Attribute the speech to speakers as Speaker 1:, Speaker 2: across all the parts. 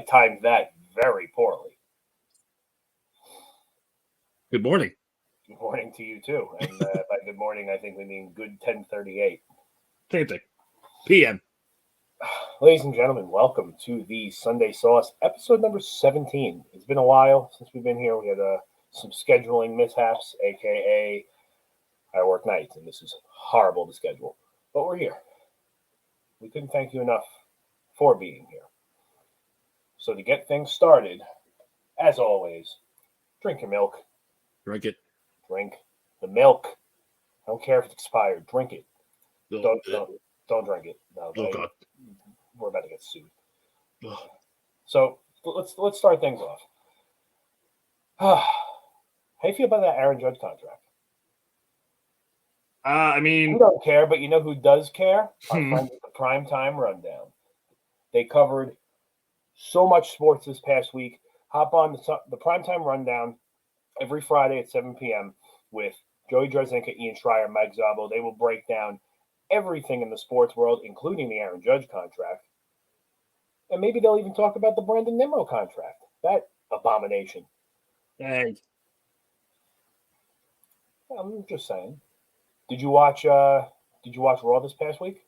Speaker 1: timed that very poorly.
Speaker 2: Good morning.
Speaker 1: Good morning to you too. And by good morning, I think we mean good 10:38.
Speaker 2: Same thing. PM.
Speaker 1: Ladies and gentlemen, welcome to the Sunday Sauce, episode number 17. It's been a while since we've been here. We had some scheduling mishaps, aka I work nights, and this is horrible to schedule. But we're here. We couldn't thank you enough for being here. So to get things started, as always, drink your milk.
Speaker 2: Drink it.
Speaker 1: Drink the milk. I don't care if it's expired. Drink it. Don't drink it. No,
Speaker 2: God.
Speaker 1: We're about to get sued. So let's start things off. How do you feel about that Aaron Judge contract? We don't care, but you know who does care? Our friends at the Primetime Rundown. They covered so much sports this past week. Hop on the Primetime Rundown every Friday at 7 p.m. with Joey Drezinka, Ian Schreier, Mike Zabo. They will break down everything in the sports world, including the Aaron Judge contract. And maybe they'll even talk about the Brandon Nimmo contract. That abomination.
Speaker 2: Hey.
Speaker 1: I'm just saying. Did you watch Raw this past week?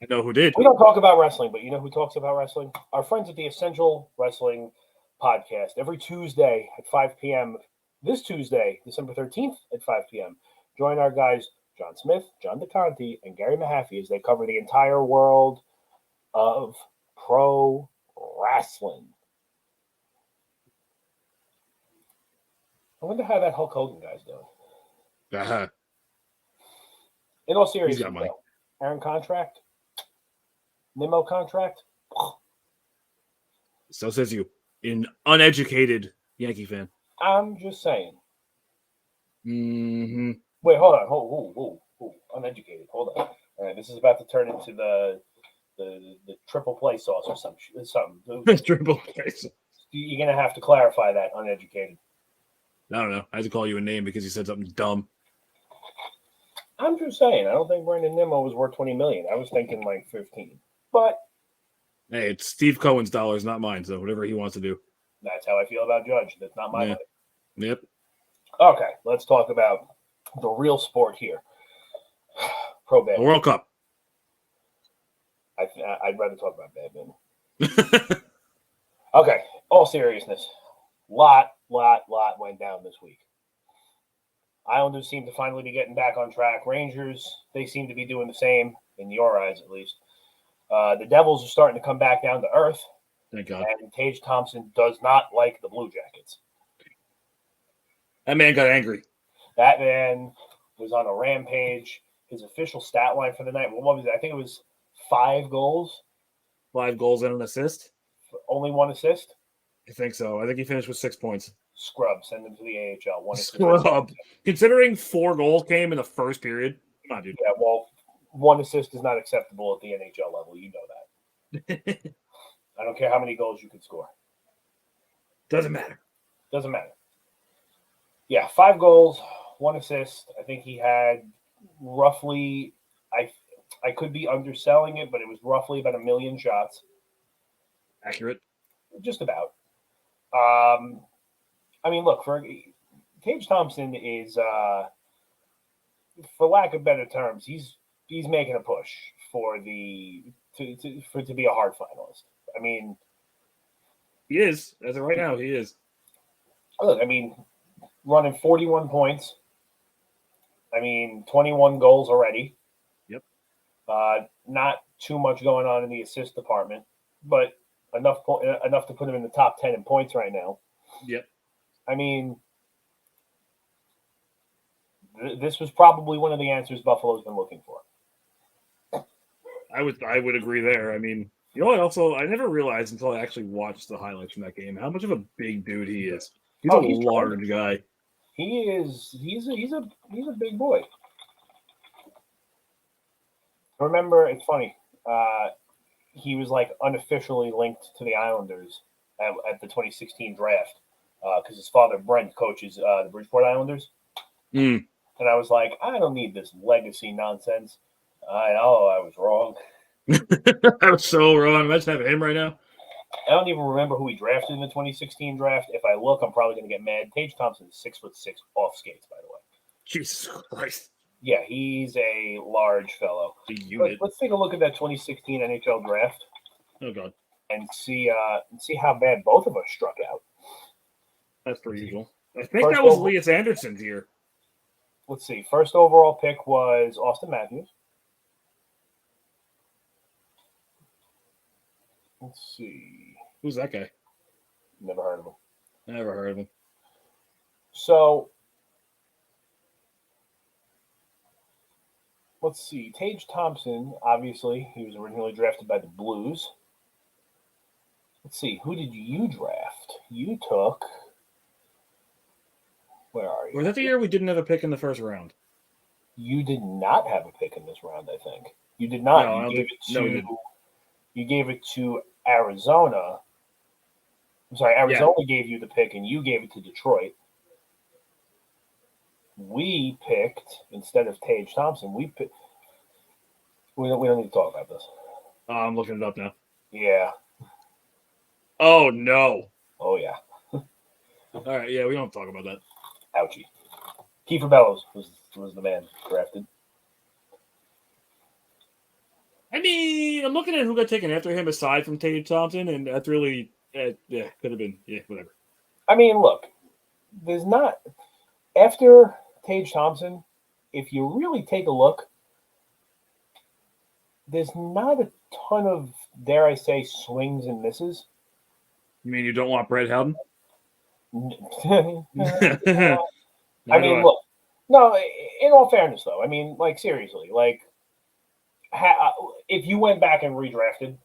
Speaker 2: I know who did.
Speaker 1: We don't talk about wrestling, but you know who talks about wrestling? Our friends at the Essential Wrestling Podcast. Every Tuesday at 5 p.m. This Tuesday, December 13th at 5 p.m. Join our guys, John Smith, John DeConti, and Gary Mahaffey as they cover the entire world of pro wrestling. I wonder how that Hulk Hogan guy's doing.
Speaker 2: Uh-huh.
Speaker 1: In all seriousness,
Speaker 2: He's got money.
Speaker 1: Aaron contract, Nimmo contract.
Speaker 2: So says you, an uneducated Yankee fan.
Speaker 1: I'm just saying.
Speaker 2: Mm-hmm.
Speaker 1: Wait, hold on. Hold. Uneducated. Hold on. All right, this is about to turn into the triple play sauce or something.
Speaker 2: Triple play sauce.
Speaker 1: You're gonna have to clarify that uneducated.
Speaker 2: I don't know. I had to call you a name because you said something dumb.
Speaker 1: I'm just saying. I don't think Brandon Nimmo was worth $20 million. I was thinking like 15. But
Speaker 2: hey, it's Steve Cohen's dollars, not mine. So whatever he wants to do.
Speaker 1: That's how I feel about Judge. That's not my money.
Speaker 2: Yep.
Speaker 1: Okay, let's talk about the real sport here. Pro badminton.
Speaker 2: The World Cup.
Speaker 1: I'd rather talk about badminton. Okay, all seriousness. Lot went down this week. Islanders seem to finally be getting back on track. Rangers, they seem to be doing the same, in your eyes at least. The Devils are starting to come back down to earth.
Speaker 2: Thank God.
Speaker 1: And Tage Thompson does not like the Blue Jackets.
Speaker 2: That man got angry.
Speaker 1: That man was on a rampage. His official stat line for the night, what was it? I think it was 5 goals.
Speaker 2: 5 goals and an assist.
Speaker 1: Only 1 assist?
Speaker 2: I think so. I think he finished with 6 points.
Speaker 1: Scrub. Send him to the AHL. 1
Speaker 2: Scrub. Considering 4 goals came in the first period. Come on, dude.
Speaker 1: Yeah, well, 1 assist is not acceptable at the NHL level. You know that. I don't care how many goals you could score.
Speaker 2: Doesn't matter.
Speaker 1: Doesn't matter. Yeah, 5 goals, 1 assist. I think he had roughly, I could be underselling it, but it was roughly about 1 million shots.
Speaker 2: Accurate.
Speaker 1: Just about. I mean, look, for Tage Thompson is, for lack of better terms, he's making a push for to be a hard finalist. I mean,
Speaker 2: he is. As of right now, he is.
Speaker 1: Look, I mean, running 41 points. I mean, 21 goals already.
Speaker 2: Yep.
Speaker 1: Not too much going on in the assist department, but enough to put him in the top 10 in points right now.
Speaker 2: Yep.
Speaker 1: I mean, this was probably one of the answers Buffalo's been looking for.
Speaker 2: I would agree there. I mean, you know what? Also, I never realized until I actually watched the highlights from that game how much of a big dude he is. He's a large guy.
Speaker 1: He is. He's a big boy. Remember, it's funny. He was like unofficially linked to the Islanders at the 2016 draft because his father Brent coaches the Bridgeport Islanders.
Speaker 2: Mm.
Speaker 1: And I was like, I don't need this legacy nonsense. I know I was wrong.
Speaker 2: I was so wrong. Imagine having him right now.
Speaker 1: I don't even remember who he drafted in the 2016 draft. If I look, I'm probably going to get mad. Tage Thompson is 6'6" off skates, by the way.
Speaker 2: Jesus Christ.
Speaker 1: Yeah, he's a large fellow.
Speaker 2: The unit.
Speaker 1: Let's take a look at that 2016 NHL draft.
Speaker 2: Oh God.
Speaker 1: And see how bad both of us struck out.
Speaker 2: That's per usual. I think that was Elias Anderson's year.
Speaker 1: Let's see. First overall pick was Austin Matthews. Let's see.
Speaker 2: Who's that guy?
Speaker 1: Never heard of him.
Speaker 2: Never heard of him.
Speaker 1: So, let's see. Tage Thompson, obviously, he was originally drafted by the Blues. Let's see. Who did you draft? You took. Where are you?
Speaker 2: Was that the year we didn't have a pick in the first round?
Speaker 1: You did not have a pick in this round, I think. You did not.
Speaker 2: No,
Speaker 1: you gave it to Arizona. I'm sorry, Arizona gave you the pick, and you gave it to Detroit. We picked, instead of Tage Thompson, we don't need to talk about this.
Speaker 2: I'm looking it up now.
Speaker 1: Yeah.
Speaker 2: Oh, no.
Speaker 1: Oh, yeah.
Speaker 2: All right, yeah, we don't talk about that.
Speaker 1: Ouchie. Kiefer Bellows was the man drafted.
Speaker 2: I mean, I'm looking at who got taken after him aside from Tage Thompson, and that's really, could have been, whatever.
Speaker 1: I mean, look, there's not, after Tage Thompson, if you really take a look, there's not a ton of, dare I say, swings and misses.
Speaker 2: You mean you don't want Brett Howden?
Speaker 1: I mean, look, no, in all fairness, though, I mean, like, seriously, like, if you went back and redrafted,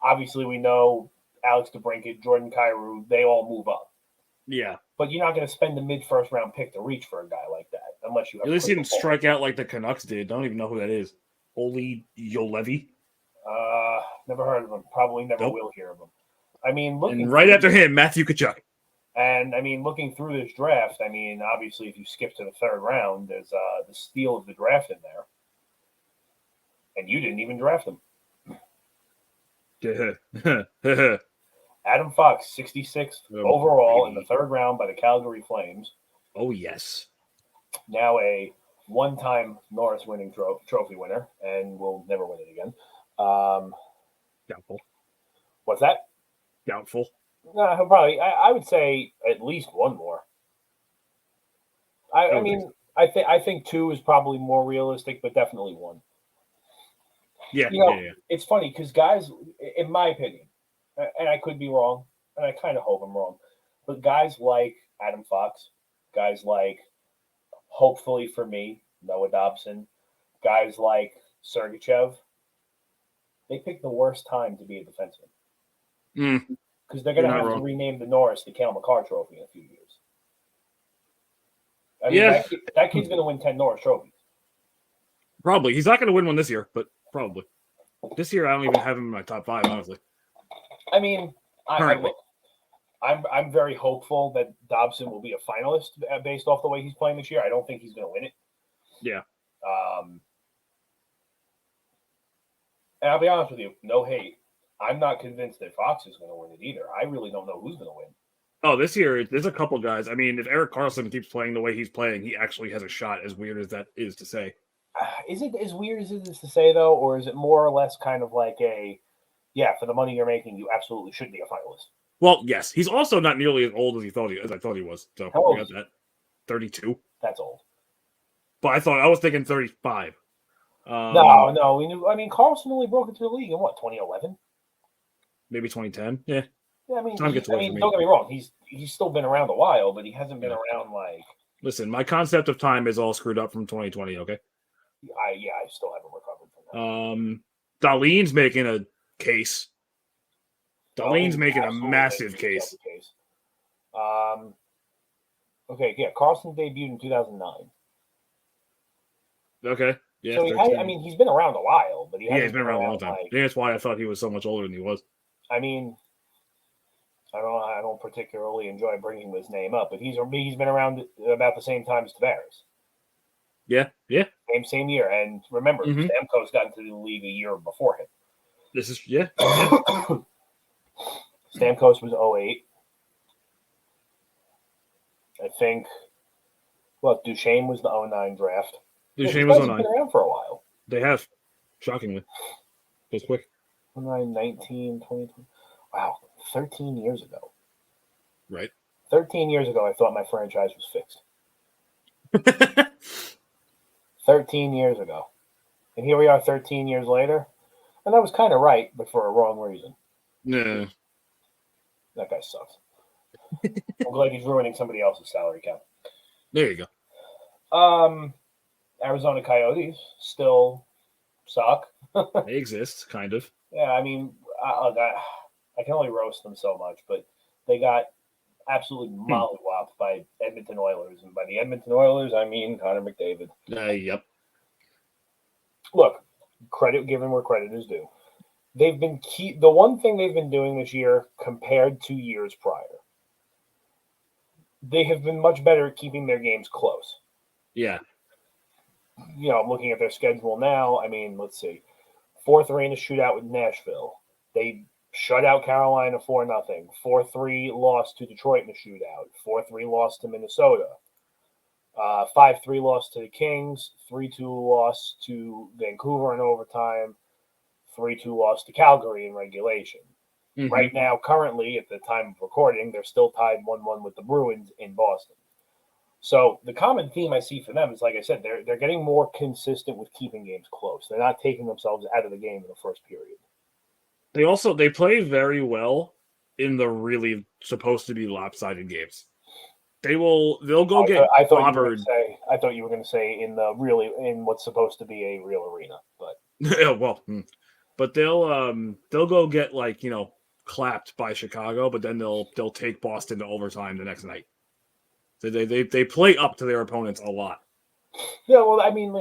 Speaker 1: obviously we know Alex DeBrincat, Jordan Kyrou, they all move up.
Speaker 2: Yeah.
Speaker 1: But you're not going to spend a mid-first round pick to reach for a guy like that, unless you have.
Speaker 2: At least he didn't strike out like the Canucks did. I don't even know who that is. Oli Jolevi?
Speaker 1: Never heard of him. Probably never will hear of him. I mean,
Speaker 2: and right after him, Matthew Tkachuk.
Speaker 1: And, I mean, looking through this draft, I mean, obviously, if you skip to the third round, there's the steal of the draft in there. And you didn't even draft him. Adam Fox, 66th overall in the third round by the Calgary Flames.
Speaker 2: Oh, yes.
Speaker 1: Now a one-time Norris winning trophy winner, and will never win it again.
Speaker 2: Doubtful.
Speaker 1: What's that?
Speaker 2: Doubtful.
Speaker 1: No, he'll probably. I would say at least one more. I mean, I think two is probably more realistic, but definitely one.
Speaker 2: Yeah,
Speaker 1: It's funny because guys, in my opinion, and I could be wrong, and I kind of hope I'm wrong, but guys like Adam Fox, guys like, hopefully for me, Noah Dobson, guys like Sergachev, they pick the worst time to be a defenseman. Because they're going to have to rename the Norris the Cale Makar Trophy in a few years. I mean, that kid's going to win 10 Norris trophies.
Speaker 2: Probably. He's not going to win one this year, but probably. This year, I don't even have him in my top 5, honestly.
Speaker 1: I mean, I'm very hopeful that Dobson will be a finalist based off the way he's playing this year. I don't think he's going to win it.
Speaker 2: Yeah.
Speaker 1: And I'll be honest with you, no hate. I'm not convinced that Fox is going to win it either. I really don't know who's going to win.
Speaker 2: Oh, this year, there's a couple guys. I mean, if Erik Karlsson keeps playing the way he's playing, he actually has a shot, as weird as that is to say.
Speaker 1: Is it as weird as it is to say, though, or is it more or less kind of like for the money you're making, you absolutely should be a finalist?
Speaker 2: Well, yes. He's also not nearly as old as I thought he was. So
Speaker 1: How old
Speaker 2: we got that. 32.
Speaker 1: That's old.
Speaker 2: But I was thinking 35.
Speaker 1: No. We knew. I mean, Karlsson only broke into the league in 2011?
Speaker 2: Maybe 2010. Yeah.
Speaker 1: Yeah, I mean, don't get me wrong. He's still been around a while, but he hasn't been around like.
Speaker 2: Listen, my concept of time is all screwed up from 2020. Okay.
Speaker 1: I still haven't recovered from that.
Speaker 2: Dahlin's making a case. Dahlin's making a massive case.
Speaker 1: Okay, yeah, Karlsson debuted in 2009.
Speaker 2: Okay. Yeah.
Speaker 1: So he's been around a while, but
Speaker 2: he's been around a long time. That's why I thought he was so much older than he was.
Speaker 1: I mean, I don't particularly enjoy bringing this name up, but he's been around about the same time as Tavares.
Speaker 2: Yeah.
Speaker 1: Same year, and remember, Stamkos got into the league a year before him.
Speaker 2: This is yeah.
Speaker 1: Stamkos was 08. I think. Well, Duchesne was the 09 draft.
Speaker 2: Duchesne
Speaker 1: these
Speaker 2: was
Speaker 1: guys have
Speaker 2: 09.
Speaker 1: been around for a while.
Speaker 2: They have, shockingly, it was quick.
Speaker 1: 09, 19, 20. Wow, 13 years ago.
Speaker 2: Right.
Speaker 1: 13 years ago, I thought my franchise was fixed. 13 years ago. And here we are 13 years later. And I was kind of right, but for a wrong reason.
Speaker 2: No.
Speaker 1: That guy sucks. I'm glad he's ruining somebody else's salary cap.
Speaker 2: There you
Speaker 1: go. Arizona Coyotes still suck.
Speaker 2: They exist, kind of.
Speaker 1: Yeah, I mean, I can only roast them so much, but they got absolutely mollywopped by Edmonton Oilers. And by the Edmonton Oilers, I mean Connor McDavid.
Speaker 2: Yep.
Speaker 1: Look, credit given where credit is due. They've been the one thing they've been doing this year compared to years prior. They have been much better at keeping their games close.
Speaker 2: Yeah.
Speaker 1: You know, I'm looking at their schedule now. I mean, let's see. Fourth arena shootout with Nashville. They shut out Carolina 4-0. 4-3 loss to Detroit in a shootout. 4-3 loss to Minnesota. 5-3 loss to the Kings. 3-2 loss to Vancouver in overtime. 3-2 loss to Calgary in regulation. Mm-hmm. Right now, currently, at the time of recording, they're still tied 1-1 with the Bruins in Boston. So the common theme I see for them is, like I said, they're getting more consistent with keeping games close. They're not taking themselves out of the game in the first period.
Speaker 2: They play very well in the really supposed to be lopsided games. They'll go get clobbered.
Speaker 1: I thought you were going to say in what's supposed to be a real arena, but
Speaker 2: but they'll go get clapped by Chicago, but then they'll take Boston to overtime the next night. So they play up to their opponents a lot.
Speaker 1: Yeah, well, I mean,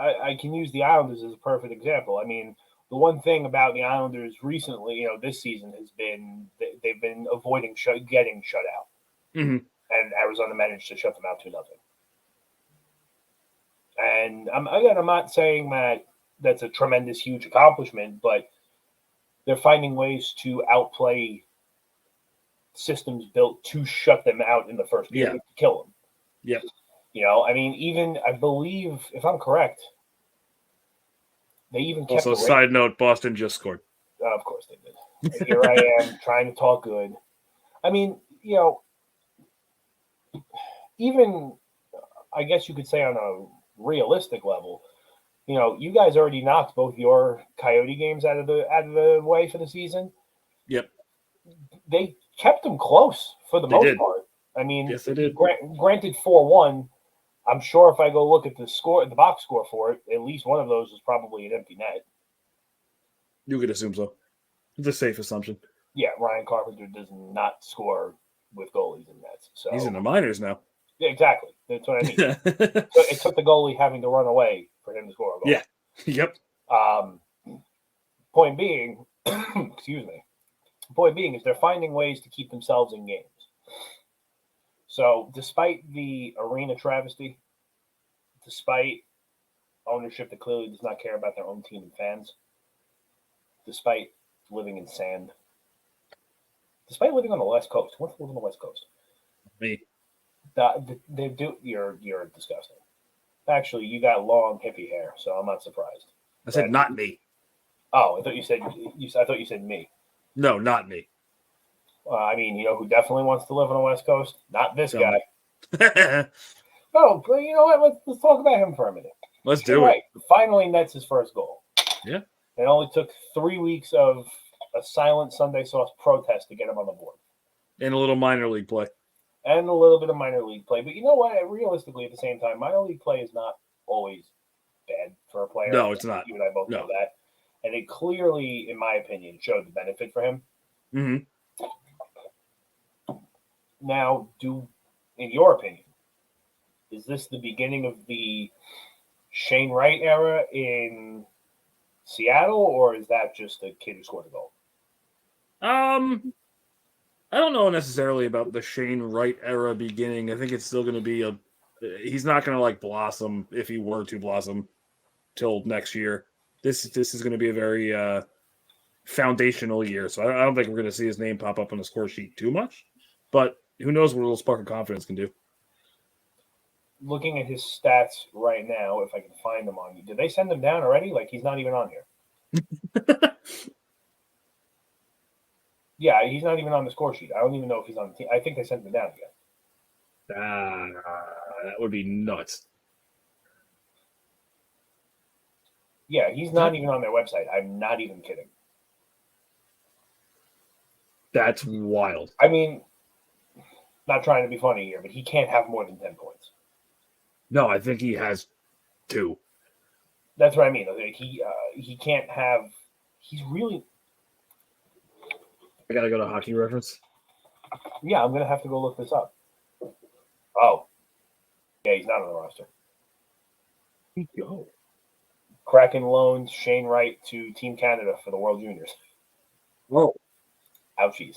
Speaker 1: I can use the Islanders as a perfect example. I mean, the one thing about the Islanders recently, this season has been they've been avoiding getting shut out, and Arizona managed to shut them out 2-0. And I'm not saying that that's a tremendous, huge accomplishment, but they're finding ways to outplay systems built to shut them out in the first period, to kill them.
Speaker 2: Yeah.
Speaker 1: I mean, even I believe, if I'm correct, they even kept.
Speaker 2: Also, side note: Boston just scored.
Speaker 1: Of course they did. Here I am trying to talk good. I mean, even I guess you could say on a realistic level, you guys already knocked both your Coyote games out of the way for the season.
Speaker 2: Yep.
Speaker 1: They kept them close for the most part. I mean,
Speaker 2: yes, they did.
Speaker 1: Granted, 4-1. I'm sure if I go look at the box score for it, at least one of those was probably an empty net.
Speaker 2: You could assume so. It's a safe assumption.
Speaker 1: Yeah, Ryan Carpenter does not score with goalies in nets. So
Speaker 2: he's in the minors now.
Speaker 1: Yeah, exactly. That's what I mean. So it took the goalie having to run away for him to score a goal.
Speaker 2: Yeah. Yep.
Speaker 1: Point being, excuse me. Point being is they're finding ways to keep themselves in games. So despite the arena travesty, despite ownership that clearly does not care about their own team and fans, despite living in sand, despite living on the West Coast, what's living on the West Coast?
Speaker 2: Me.
Speaker 1: They do. You're disgusting. Actually, you got long hippie hair, so I'm not surprised.
Speaker 2: I said not me.
Speaker 1: Oh, I thought you said I thought you said me.
Speaker 2: No, not me.
Speaker 1: I mean, who definitely wants to live on the West Coast? Not this guy. Oh, but you know what? Let's talk about him for a minute.
Speaker 2: Let's do it.
Speaker 1: Finally nets his first goal.
Speaker 2: Yeah.
Speaker 1: It only took 3 weeks of a silent Sunday sauce protest to get him on the board.
Speaker 2: And a little minor league play.
Speaker 1: And a little bit of minor league play. But you know what? Realistically, at the same time, minor league play is not always bad for a player.
Speaker 2: No, it's not.
Speaker 1: You and I both know that. And it clearly, in my opinion, showed the benefit for him.
Speaker 2: Mm-hmm.
Speaker 1: Now, in your opinion, is this the beginning of the Shane Wright era in Seattle, or is that just a kid who scored a goal?
Speaker 2: I don't know necessarily about the Shane Wright era beginning. I think it's still going to be he's not going to blossom if he were to blossom till next year. This is going to be a very foundational year. So I don't think we're going to see his name pop up on the score sheet too much. But who knows what a little spark of confidence can do.
Speaker 1: Looking at his stats right now, if I can find them on you. Did they send him down already? Like, he's not even on here. Yeah, he's not even on the score sheet. I don't even know if he's on the team. I think they sent him down again.
Speaker 2: That would be nuts.
Speaker 1: Yeah, he's not even on their website. I'm not even kidding.
Speaker 2: That's wild.
Speaker 1: I mean, not trying to be funny here, but he can't have more than 10 points.
Speaker 2: No, I think he has 2.
Speaker 1: That's what I mean. Like, he can't have. He's really.
Speaker 2: I gotta go to Hockey Reference.
Speaker 1: Yeah, I'm gonna have to go look this up. Oh, yeah, he's not on the roster.
Speaker 2: Go.
Speaker 1: Kraken loans Shane Wright to Team Canada for the World Juniors.
Speaker 2: Oh.
Speaker 1: Ouchies.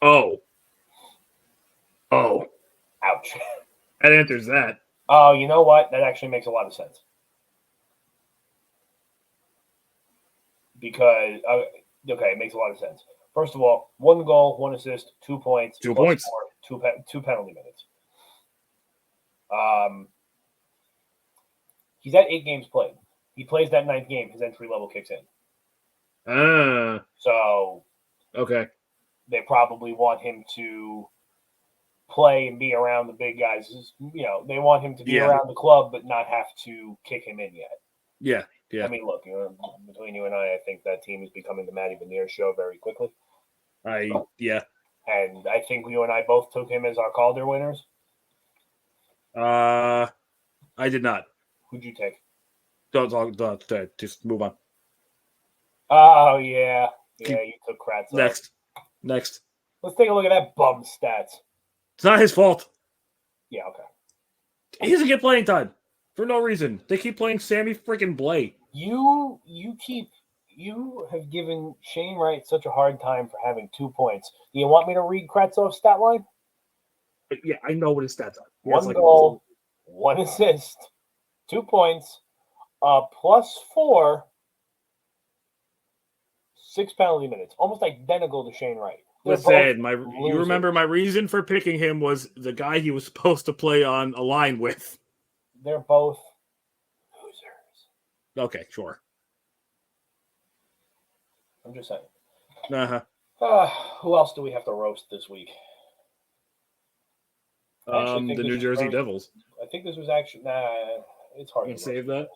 Speaker 2: Oh.
Speaker 1: Ouch.
Speaker 2: That answers that.
Speaker 1: Oh, you know what? That actually makes a lot of sense. Because, okay, it makes a lot of sense. First of all, 1 goal, 1 assist, 2 points.
Speaker 2: 2 points.
Speaker 1: 2 penalty minutes. He's at 8 games played. He plays that 9th game. His entry level kicks in. So
Speaker 2: okay.
Speaker 1: They probably want him to play and be around the big guys. You know, they want him to be around the club, but not have to kick him in yet.
Speaker 2: Yeah.
Speaker 1: I mean, look, between you and I think that team is becoming the Matty Benier show very quickly.
Speaker 2: Yeah.
Speaker 1: And I think you and I both took him as our Calder winners.
Speaker 2: I did not.
Speaker 1: Who'd you take?
Speaker 2: Don't just move on.
Speaker 1: Oh, yeah. Yeah, you took Kravtsov.
Speaker 2: Next.
Speaker 1: Let's take a look at that bum stats.
Speaker 2: It's not his fault.
Speaker 1: Yeah, okay.
Speaker 2: He doesn't get playing time for no reason. They keep playing Sammy freaking Blay.
Speaker 1: You have given Shane Wright such a hard time for having 2 points. Do you want me to read Kravtsov's stat line?
Speaker 2: Yeah, I know what his stats are.
Speaker 1: 1 goal, 1 assist, 2 points, +4, 6 penalty minutes. Almost identical to Shane Wright.
Speaker 2: Listen, you remember my reason for picking him was the guy he was supposed to play on a line with.
Speaker 1: They're both losers.
Speaker 2: Okay, sure.
Speaker 1: I'm just saying.
Speaker 2: Uh-huh.
Speaker 1: Who else do we have to roast this week?
Speaker 2: The New Jersey Devils.
Speaker 1: I think this was actually it's hard
Speaker 2: to
Speaker 1: save
Speaker 2: that.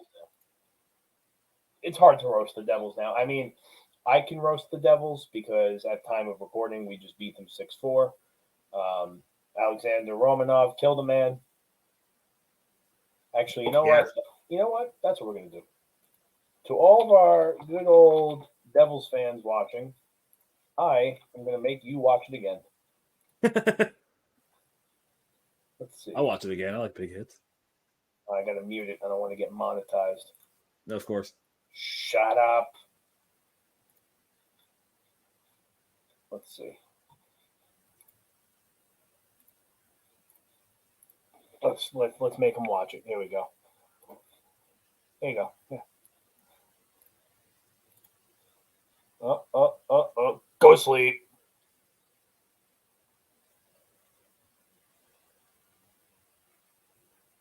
Speaker 1: It's hard to roast the Devils now. I mean, I can roast the Devils because at time of recording we just beat them 6-4. Alexander Romanov killed a man. Actually, you know what? You know what? That's what we're gonna do. To all of our good old Devils fans watching, I am gonna make you watch it again. Let's see.
Speaker 2: I'll watch it again. I like big hits.
Speaker 1: I gotta mute it. I don't want to get monetized.
Speaker 2: No, of course.
Speaker 1: Shut up. Let's see. Let's make them watch it. Here we go. There you go. Yeah. Go to sleep.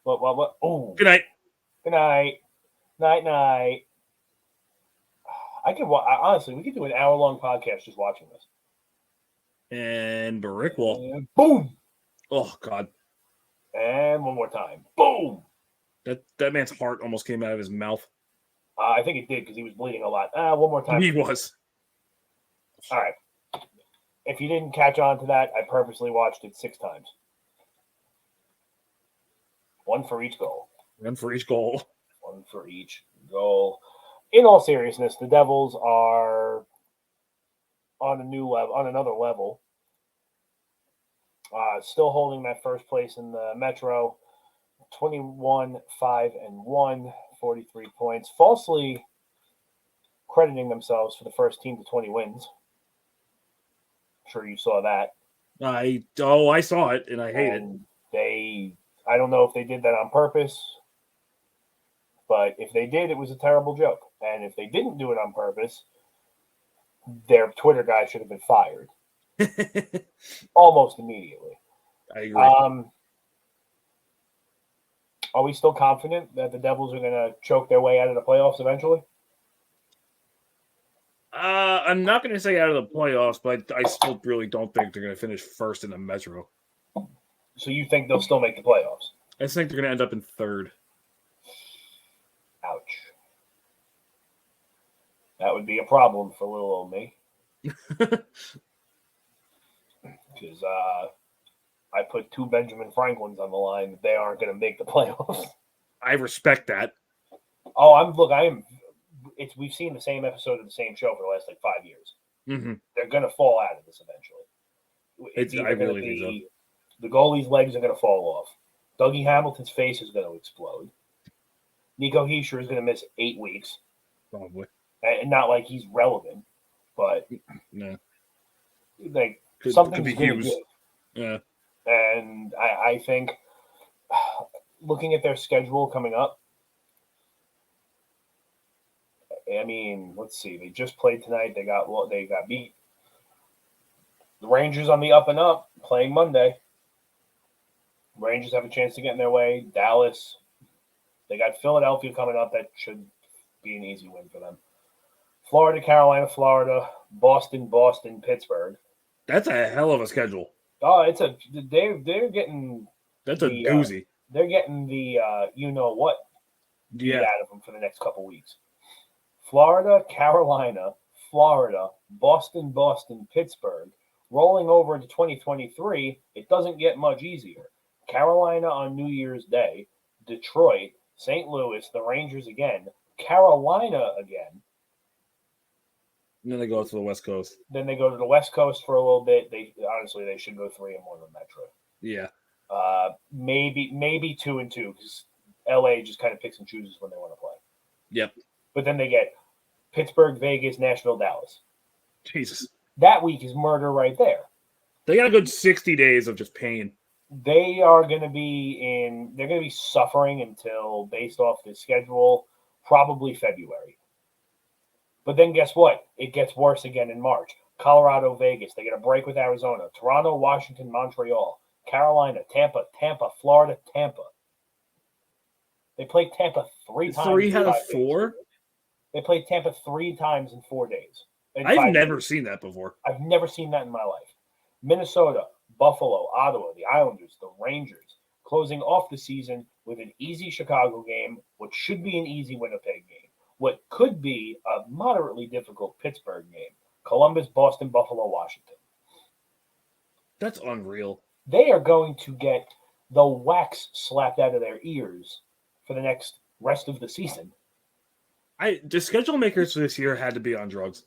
Speaker 1: What? Oh.
Speaker 2: Good night.
Speaker 1: Good night. Night. Honestly, we could do an hour-long podcast just watching this.
Speaker 2: And Barickwall.
Speaker 1: Boom.
Speaker 2: Oh, God.
Speaker 1: And one more time. Boom.
Speaker 2: That man's heart almost came out of his mouth.
Speaker 1: I think it did because he was bleeding a lot. One more time.
Speaker 2: He was.
Speaker 1: All right. If you didn't catch on to that, I purposely watched it 6 times. 1 for each goal.
Speaker 2: 1 for each goal.
Speaker 1: 1 for each goal. In all seriousness, the Devils are on another level. Still holding that first place in the Metro. 21-5-1, 43 points. Falsely crediting themselves for the first team to 20 wins. I'm sure you saw that.
Speaker 2: I saw it, and I hate it.
Speaker 1: I don't know if they did that on purpose, but if they did, it was a terrible joke. And if they didn't do it on purpose, their Twitter guy should have been fired almost immediately.
Speaker 2: I agree.
Speaker 1: Are we still confident that the Devils are going to choke their way out of the playoffs eventually?
Speaker 2: I'm not going to say out of the playoffs, but I still really don't think they're going to finish first in the Metro.
Speaker 1: So you think they'll still make the playoffs?
Speaker 2: I just think they're going to end up in third.
Speaker 1: Ouch. That would be a problem for little old me. Because I put 2 Benjamin Franklins on the line that they aren't going to make the playoffs.
Speaker 2: I respect that.
Speaker 1: Oh, we've seen the same episode of the same show for the last 5 years.
Speaker 2: Mm-hmm.
Speaker 1: They're going to fall out of this eventually.
Speaker 2: I really think so.
Speaker 1: The goalie's legs are going to fall off. Dougie Hamilton's face is going to explode. Nico Hischier is going to miss 8 weeks.
Speaker 2: Probably.
Speaker 1: And not like he's relevant, but
Speaker 2: no.
Speaker 1: Something's going to give.
Speaker 2: Yeah.
Speaker 1: And I think looking at their schedule coming up, I mean, let's see. They just played tonight. They got beat. The Rangers on the up and up, playing Monday. Rangers have a chance to get in their way. Dallas. They got Philadelphia coming up. That should be an easy win for them. Florida, Carolina, Florida, Boston, Pittsburgh.
Speaker 2: That's a hell of a schedule.
Speaker 1: Oh, they're getting.
Speaker 2: That's a doozy.
Speaker 1: They're getting the you know what out of them for the next couple weeks. Florida, Carolina, Florida, Boston, Pittsburgh. Rolling over into 2023, it doesn't get much easier. Carolina on New Year's Day, Detroit, St. Louis, the Rangers again, Carolina again.
Speaker 2: And then they go to the West Coast.
Speaker 1: Then they go to the West Coast for a little bit. They should go 3-1 in the Metro.
Speaker 2: Yeah.
Speaker 1: Maybe 2-2 because LA just kind of picks and chooses when they want to play.
Speaker 2: Yep.
Speaker 1: But then they get Pittsburgh, Vegas, Nashville, Dallas.
Speaker 2: Jesus.
Speaker 1: That week is murder right there.
Speaker 2: They got a good 60 days of just pain.
Speaker 1: They are going to be suffering until, based off the schedule, probably February. But then guess what? It gets worse again in March. Colorado, Vegas. They get a break with Arizona. Toronto, Washington, Montreal. Carolina, Tampa, Florida, Tampa. They played Tampa 3 times.
Speaker 2: 3 out of 4?
Speaker 1: They played Tampa 3 times in 4 days.
Speaker 2: I've never seen that before.
Speaker 1: I've never seen that in my life. Minnesota, Buffalo, Ottawa, the Islanders, the Rangers, closing off the season with an easy Chicago game, what should be an easy Winnipeg game, what could be a moderately difficult Pittsburgh game, Columbus, Boston, Buffalo, Washington. That's
Speaker 2: unreal.
Speaker 1: They are going to get the wax slapped out of their ears for the next rest of the season.
Speaker 2: The schedule makers this year had to be on drugs.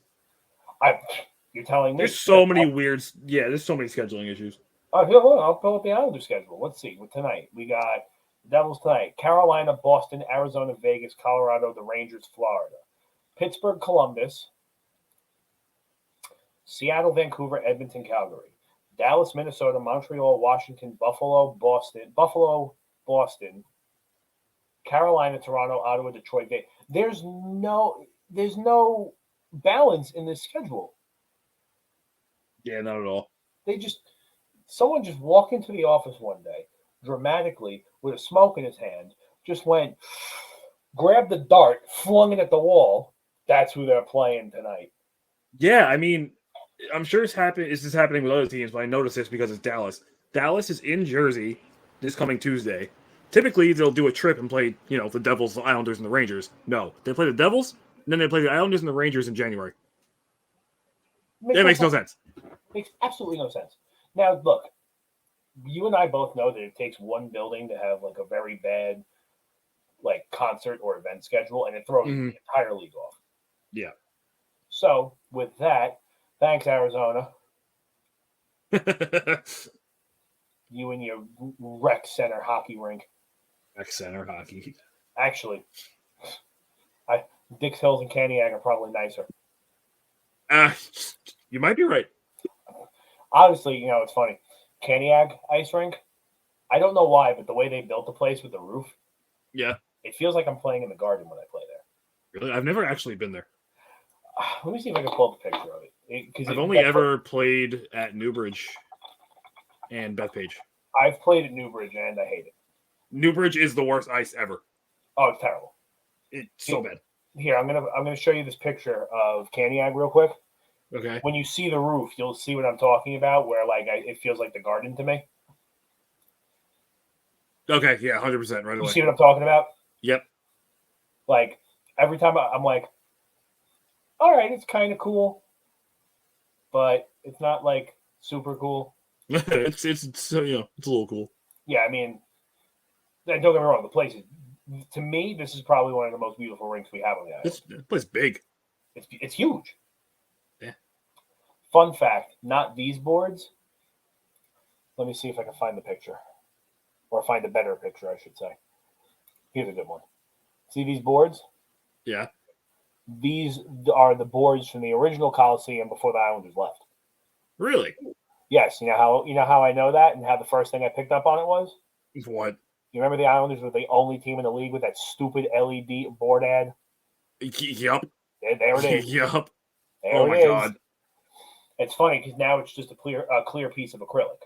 Speaker 1: You're telling me?
Speaker 2: There's so many there's so many scheduling issues.
Speaker 1: I'll pull up the Islanders schedule. Let's see. Tonight, we got the Devils tonight. Carolina, Boston, Arizona, Vegas, Colorado, the Rangers, Florida. Pittsburgh, Columbus. Seattle, Vancouver, Edmonton, Calgary. Dallas, Minnesota, Montreal, Washington, Buffalo, Boston. Carolina, Toronto, Ottawa, Detroit. There's no balance in this schedule.
Speaker 2: Yeah, not at all.
Speaker 1: Someone just walked into the office one day, dramatically, with a smoke in his hand, just went, grabbed the dart, flung it at the wall. That's who they're playing tonight.
Speaker 2: Yeah, I mean, I'm sure it's happening with other teams, but I noticed this because it's Dallas. Dallas is in Jersey this coming Tuesday. Typically, they'll do a trip and play, the Devils, the Islanders, and the Rangers. No, they play the Devils, and then they play the Islanders and the Rangers in January. That makes no sense.
Speaker 1: Makes absolutely no sense. Now, look, you and I both know that it takes one building to have a very bad concert or event schedule, and it throws the entire league off.
Speaker 2: Yeah.
Speaker 1: So, with that, thanks, Arizona. You and your rec center hockey rink.
Speaker 2: Rec center hockey.
Speaker 1: Actually, Dix Hills and Kaniak are probably nicer.
Speaker 2: You might be right.
Speaker 1: Honestly, it's funny. Kaniak ice rink, I don't know why, but the way they built the place with the roof,
Speaker 2: yeah,
Speaker 1: it feels like I'm playing in the Garden when I play there.
Speaker 2: Really? I've never actually been there.
Speaker 1: Let me see if I can pull up a picture of it.
Speaker 2: I've only ever played at Newbridge and Bethpage.
Speaker 1: I've played at Newbridge and I hate it.
Speaker 2: Newbridge is the worst ice ever.
Speaker 1: Oh, it's terrible.
Speaker 2: It's so bad.
Speaker 1: Here, I'm gonna show you this picture of Kaniag real quick.
Speaker 2: Okay.
Speaker 1: When you see the roof, you'll see what I'm talking about. Where it feels like the garden to me.
Speaker 2: Okay, yeah, 100% right away.
Speaker 1: You see what I'm talking about?
Speaker 2: Yep.
Speaker 1: Like every time I'm like, all right, it's kind of cool, but it's not like super cool.
Speaker 2: it's it's a little cool.
Speaker 1: Yeah, I mean, don't get me wrong. The place is, to me, this is probably one of the most beautiful rinks we have on the island.
Speaker 2: This place is big.
Speaker 1: It's huge.
Speaker 2: Yeah.
Speaker 1: Fun fact: not these boards. Let me see if I can find the picture, or find a better picture, I should say. Here's a good one. See these boards?
Speaker 2: Yeah.
Speaker 1: These are the boards from the original Coliseum before the Islanders left.
Speaker 2: Really?
Speaker 1: Yes. You know how I know that, and how the first thing I picked up on it was?
Speaker 2: What?
Speaker 1: You remember the Islanders were the only team in the league with that stupid LED board ad?
Speaker 2: Yup.
Speaker 1: There it is.
Speaker 2: Yup.
Speaker 1: There
Speaker 2: Oh my god.
Speaker 1: It's funny because now it's just a clear piece of acrylic.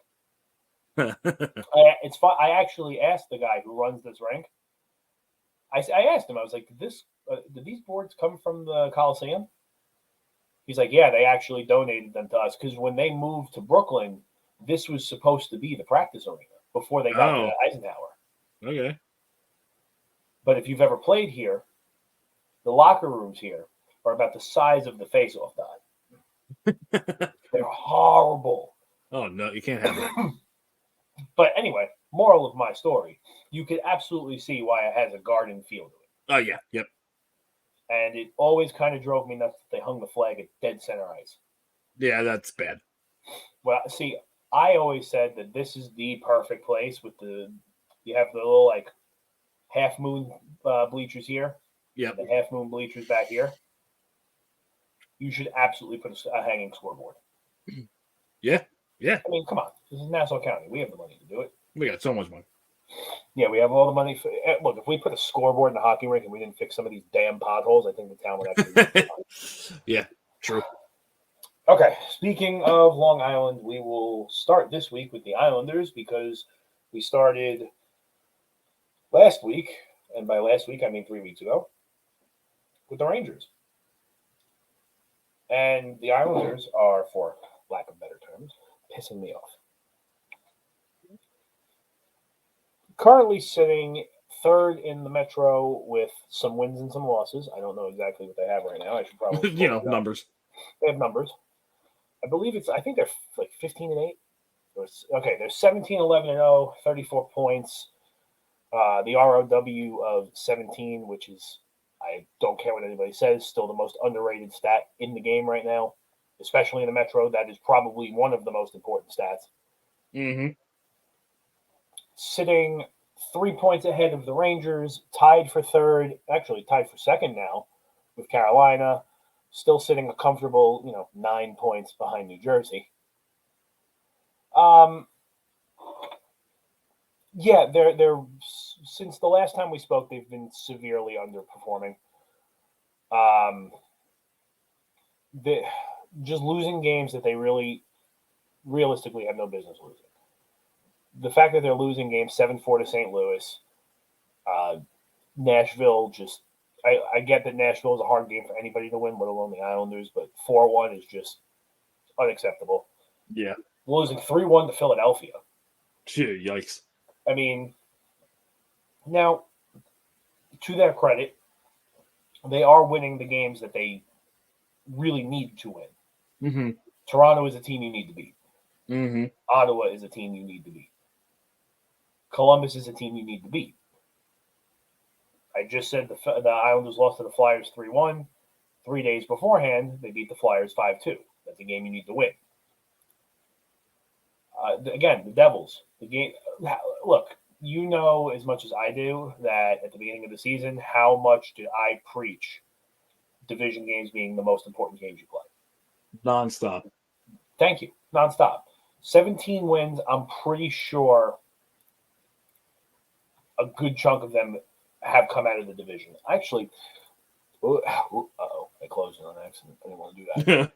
Speaker 1: It's fun. I actually asked the guy who runs this rink. I asked him. I was like, "Did these boards come from the Coliseum?" He's like, "Yeah, they actually donated them to us because when they moved to Brooklyn, this was supposed to be the practice arena before they got to Eisenhower."
Speaker 2: Okay.
Speaker 1: But if you've ever played here, the locker rooms here are about the size of the face-off dot. They're horrible.
Speaker 2: Oh no, you can't have that.
Speaker 1: But anyway, moral of my story: you could absolutely see why it has a garden feel to it.
Speaker 2: Oh yeah, yep.
Speaker 1: And it always kind of drove me nuts that they hung the flag at dead center ice.
Speaker 2: Yeah, that's bad.
Speaker 1: Well, see, I always said that this is the perfect place with you have the little like half moon bleachers here.
Speaker 2: Yep.
Speaker 1: The half moon bleachers back here. You should absolutely put a hanging scoreboard.
Speaker 2: Yeah. Yeah.
Speaker 1: I mean, come on. This is Nassau County. We have the money to do it.
Speaker 2: We got so much money.
Speaker 1: Yeah, we have all the money. Look, if we put a scoreboard in the hockey rink and we didn't fix some of these damn potholes, I think the town would actually.
Speaker 2: Yeah, true.
Speaker 1: Okay, speaking of Long Island, we will start this week with the Islanders because we started last week, and by last week I mean 3 weeks ago, with the Rangers. And the Islanders are, for lack of better terms, pissing me off. Currently sitting third in the Metro with some wins and some losses. I don't know exactly what they have right now. I should probably
Speaker 2: numbers.
Speaker 1: They have numbers. I think they're like 15-8. Okay, they're 17-11-0, 34 points. The ROW of 17, which is, I don't care what anybody says, still the most underrated stat in the game right now, especially in the Metro. That is probably one of the most important stats.
Speaker 2: Mm-hmm.
Speaker 1: Sitting 3 points ahead of the Rangers, tied for third, actually tied for second now with Carolina, still sitting a comfortable, 9 points behind New Jersey. Yeah, they're since the last time we spoke, they've been severely underperforming. They just losing games that they really realistically have no business losing. The fact that they're losing games 7-4 to St. Louis, Nashville I get that Nashville is a hard game for anybody to win, let alone the Islanders, but 4-1 is just unacceptable.
Speaker 2: Yeah.
Speaker 1: Losing 3-1 to Philadelphia.
Speaker 2: Gee, yikes.
Speaker 1: I mean, now, to their credit, they are winning the games that they really need to win.
Speaker 2: Mm-hmm.
Speaker 1: Toronto is a team you need to beat.
Speaker 2: Mm-hmm.
Speaker 1: Ottawa is a team you need to beat. Columbus is a team you need to beat. I just said the Islanders lost to the Flyers 3-1. 3 days beforehand, they beat the Flyers 5-2. That's a game you need to win. Again, the Devils. The game. Look, you know as much as I do that at the beginning of the season, how much did I preach division games being the most important games you play?
Speaker 2: Nonstop.
Speaker 1: Thank you. Nonstop. 17 wins. I'm pretty sure a good chunk of them have come out of the division. Actually, Uh-oh. I closed it on accident. I didn't want to do that.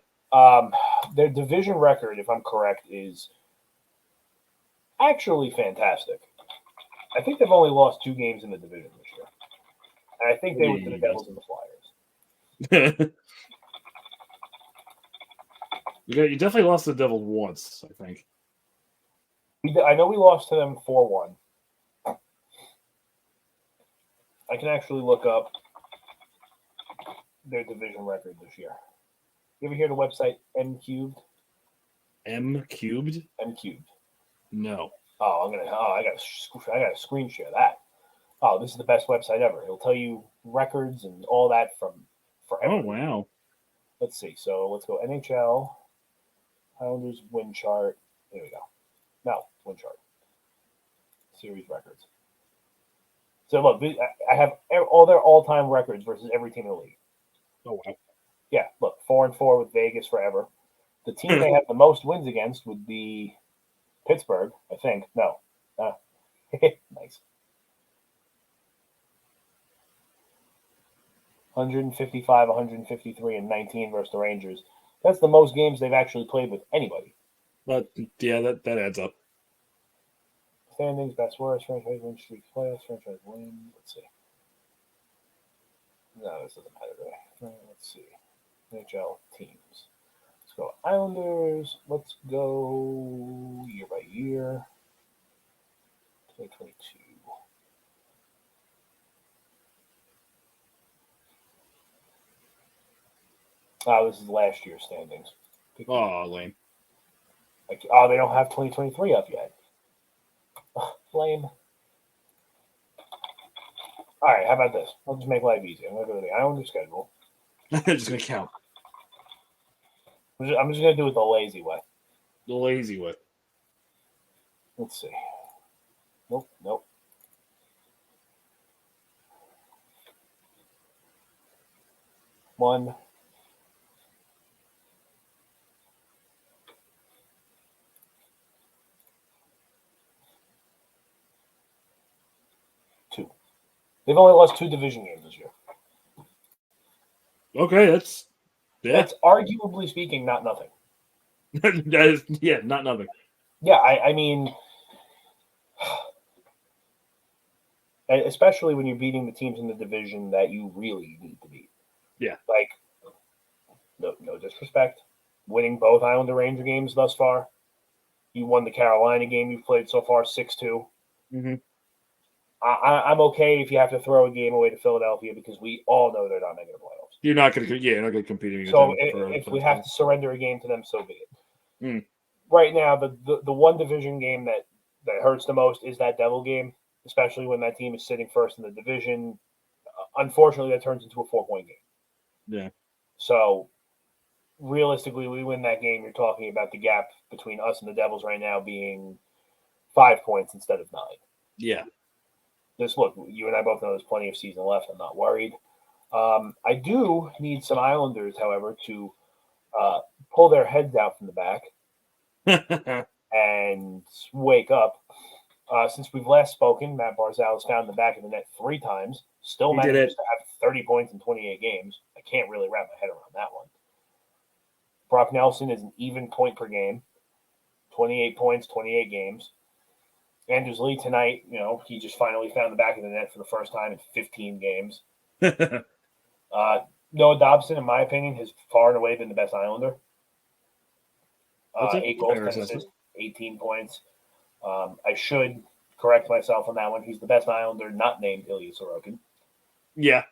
Speaker 1: Their division record, if I'm correct, is actually fantastic. I think they've only lost 2 games in the division this year. And I think they were to the Devils and the Flyers.
Speaker 2: You definitely lost to the Devils once, I think.
Speaker 1: I know we lost to them 4-1. I can actually look up their division record this year. You ever hear the website M Cubed?
Speaker 2: M cubed?
Speaker 1: M Cubed.
Speaker 2: No.
Speaker 1: I gotta screen share that. Oh, this is the best website ever. It'll tell you records and all that from forever.
Speaker 2: Oh wow.
Speaker 1: Let's see. So let's go NHL Islanders win chart. Here we go. No, win chart. Series records. So look, I have all their all-time records versus every team in the league.
Speaker 2: Oh wow.
Speaker 1: Yeah, look, 4-4 with Vegas forever. The team they have the most wins against would be Pittsburgh, I think. No. Nice. 155, 153, and 19 versus the Rangers. That's the most games they've actually played with anybody.
Speaker 2: But yeah, that adds up.
Speaker 1: Standings, best worst, franchise win streak, playoffs, franchise win. Let's see. No, this doesn't matter really. Let's see. NHL teams. Let's go Islanders. Let's go year by year. 2022. Oh, this is last year's standings.
Speaker 2: Oh, lame.
Speaker 1: They don't have 2023 up yet. Lame. All right, how about this? I'll just make life easy. I'm going to go to the Islanders schedule.
Speaker 2: Just gonna count.
Speaker 1: I'm just going to do it the lazy way.
Speaker 2: The lazy way.
Speaker 1: Let's see. Nope. One. Two. They've only lost 2 division games this year.
Speaker 2: Okay, that's
Speaker 1: arguably speaking not nothing.
Speaker 2: that is, yeah, not nothing.
Speaker 1: Yeah, I mean, especially when you're beating the teams in the division that you really need to beat.
Speaker 2: Yeah.
Speaker 1: Like, no disrespect. Winning both Islander Ranger games thus far. You won the Carolina game you've played so far 6-2.
Speaker 2: Mm-hmm.
Speaker 1: I'm okay if you have to throw a game away to Philadelphia because we all know they're not making the playoffs.
Speaker 2: You're not going to compete against
Speaker 1: so
Speaker 2: them.
Speaker 1: If we have to surrender a game to them, so be it.
Speaker 2: Mm.
Speaker 1: Right now, the one division game that hurts the most is that Devil game, especially when that team is sitting first in the division. Unfortunately, that turns into a 4-point game.
Speaker 2: Yeah.
Speaker 1: So realistically, we win that game. You're talking about the gap between us and the Devils right now being 5 points instead of 9.
Speaker 2: Yeah.
Speaker 1: Just look, you and I both know there's plenty of season left. I'm not worried. I do need some Islanders, however, to pull their heads out from the back and wake up. Since we've last spoken, Matt Barzal has found the back of the net 3 times. Still manages to have 30 points in 28 games. I can't really wrap my head around that one. Brock Nelson is an even point per game. 28 points, 28 games. Anders Lee tonight, he just finally found the back of the net for the first time in 15 games. Noah Dobson, in my opinion, has far and away been the best Islander. 8 goals, 10 assists, 18 points. I should correct myself on that one. He's the best Islander not named Ilya Sorokin.
Speaker 2: Yeah.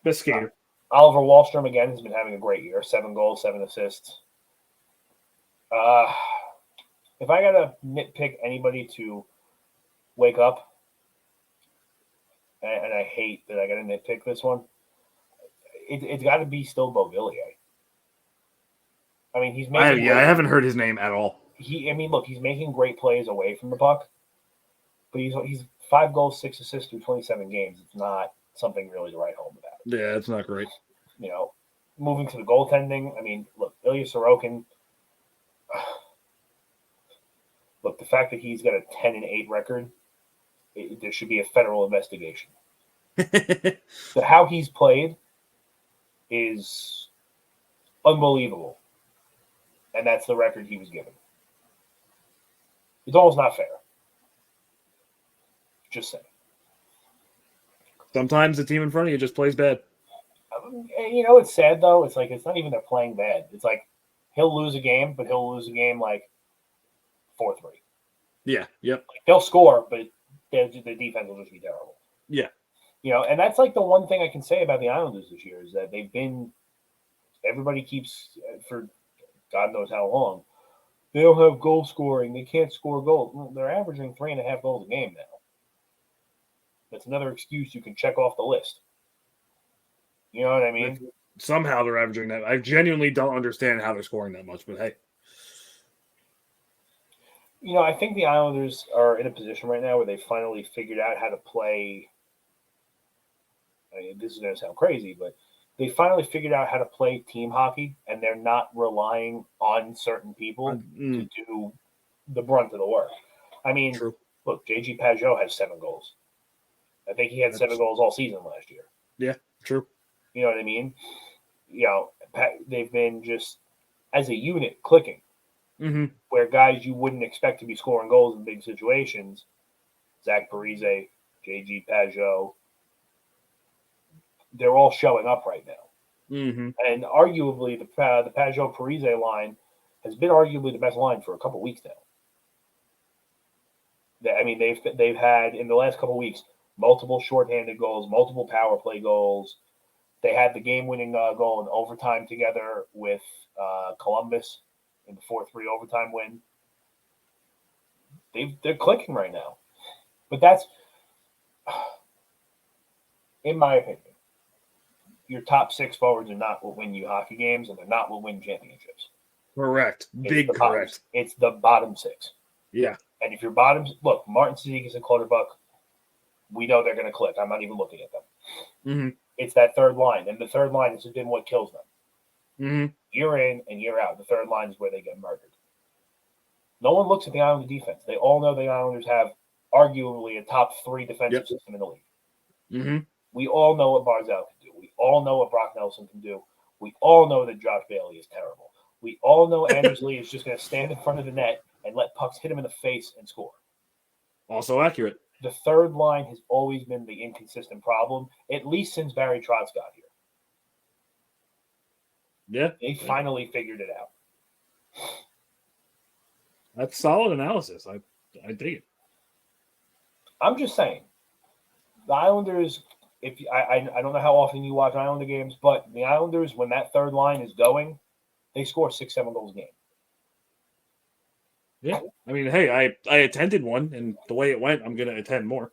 Speaker 2: Best skater.
Speaker 1: Oliver Wahlstrom, again, has been having a great year. 7 goals, 7 assists. If I got to nitpick anybody to wake up, and I hate that I got to nitpick this one, it's got to be still Beauvillier. I mean, he's making.
Speaker 2: I haven't heard his name at all.
Speaker 1: He's making great plays away from the puck, but he's 5 goals, 6 assists through 27 games. It's not something really to write home about.
Speaker 2: Yeah, it's not great.
Speaker 1: Moving to the goaltending, look, Ilya Sorokin. Look, the fact that he's got a 10-8 record, there should be a federal investigation. So how he's played is unbelievable. And that's the record he was given. It's almost not fair. Just saying.
Speaker 2: Sometimes the team in front of you just plays bad.
Speaker 1: You know, it's sad, though. It's like, it's not even they're playing bad. It's like he'll lose a game, but he'll lose a game like 4-3.
Speaker 2: Yeah. Yep.
Speaker 1: Like, they'll score, but the defense will just be terrible.
Speaker 2: Yeah.
Speaker 1: You know, and that's like the one thing I can say about the Islanders this year is that they've been – everybody keeps, for God knows how long, they don't have goal scoring. They can't score goals. Well, they're averaging 3.5 goals a game now. That's another excuse you can check off the list. You know what I mean?
Speaker 2: Somehow they're averaging that. I genuinely don't understand how they're scoring that much, but hey.
Speaker 1: You know, I think the Islanders are in a position right now where they finally figured out how to play. I mean, this is going to sound crazy, but they finally figured out how to play team hockey, and they're not relying on certain people to do the brunt of the work. I mean,
Speaker 2: True.
Speaker 1: Look, J.G. Pajot has 7 goals. I think he had 7 goals all season last year.
Speaker 2: Yeah, true.
Speaker 1: You know what I mean? You know, they've been just, as a unit, clicking.
Speaker 2: Mm-hmm.
Speaker 1: Where guys you wouldn't expect to be scoring goals in big situations, Zach Parise, J.G. Pajot, they're all showing up right now.
Speaker 2: Mm-hmm.
Speaker 1: And arguably, the Pajot-Parise line has been arguably the best line for a couple weeks now. I mean, they've had, in the last couple weeks, multiple shorthanded goals, multiple power play goals. They had the game-winning goal in overtime together with Columbus in the 4-3 overtime win. They're clicking right now. But that's, in my opinion, your top 6 forwards are not what win you hockey games, and they're not what win championships.
Speaker 2: Correct. Big correct.
Speaker 1: It's the bottom 6.
Speaker 2: Yeah.
Speaker 1: And if your bottoms, look, Martin Cizikas and Clutterbuck, we know they're going to click. I'm not even looking at them.
Speaker 2: Mm-hmm.
Speaker 1: It's that third line, and the third line has been what kills them.
Speaker 2: Mm-hmm.
Speaker 1: Year in and year out, the third line is where they get murdered. No one looks at the Islander defense. They all know the Islanders have arguably a top 3 defensive system in the league.
Speaker 2: Mm-hmm.
Speaker 1: We all know what Barzal can do. We all know what Brock Nelson can do. We all know that Josh Bailey is terrible. We all know Anders Lee is just going to stand in front of the net and let pucks hit him in the face and score.
Speaker 2: Also accurate.
Speaker 1: The third line has always been the inconsistent problem, at least since Barry Trotz got here.
Speaker 2: Yeah.
Speaker 1: They finally figured it out.
Speaker 2: That's solid analysis. I dig it.
Speaker 1: I'm just saying, the Islanders, I don't know how often you watch Islander games, but the Islanders, when that third line is going, they score 6-7 goals a game.
Speaker 2: Yeah. I mean, hey, I attended one, and the way it went, I'm going to attend more.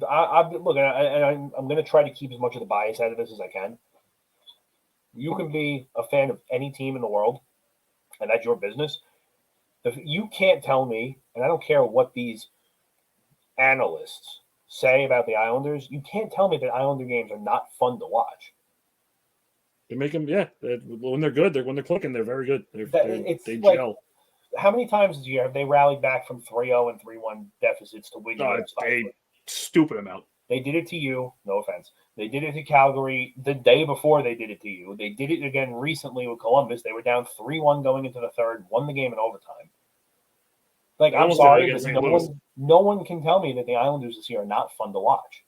Speaker 1: Look, I'm going to try to keep as much of the bias out of this as I can. You can be a fan of any team in the world, and that's your business. You can't tell me, and I don't care what these analysts say about the Islanders, you can't tell me that Islander games are not fun to watch.
Speaker 2: They make them, yeah. When they're good, when they're clicking, they're very good. They
Speaker 1: like,
Speaker 2: gel.
Speaker 1: How many times this year have they rallied back from 3-0 and 3-1 deficits to win?
Speaker 2: Stupid amount.
Speaker 1: They did it to you. No offense. They did it to Calgary the day before they did it to you. They did it again recently with Columbus. They were down 3-1 going into the third, won the game in overtime. Like, I'm sorry, but no one can tell me that the Islanders this year are not fun to watch.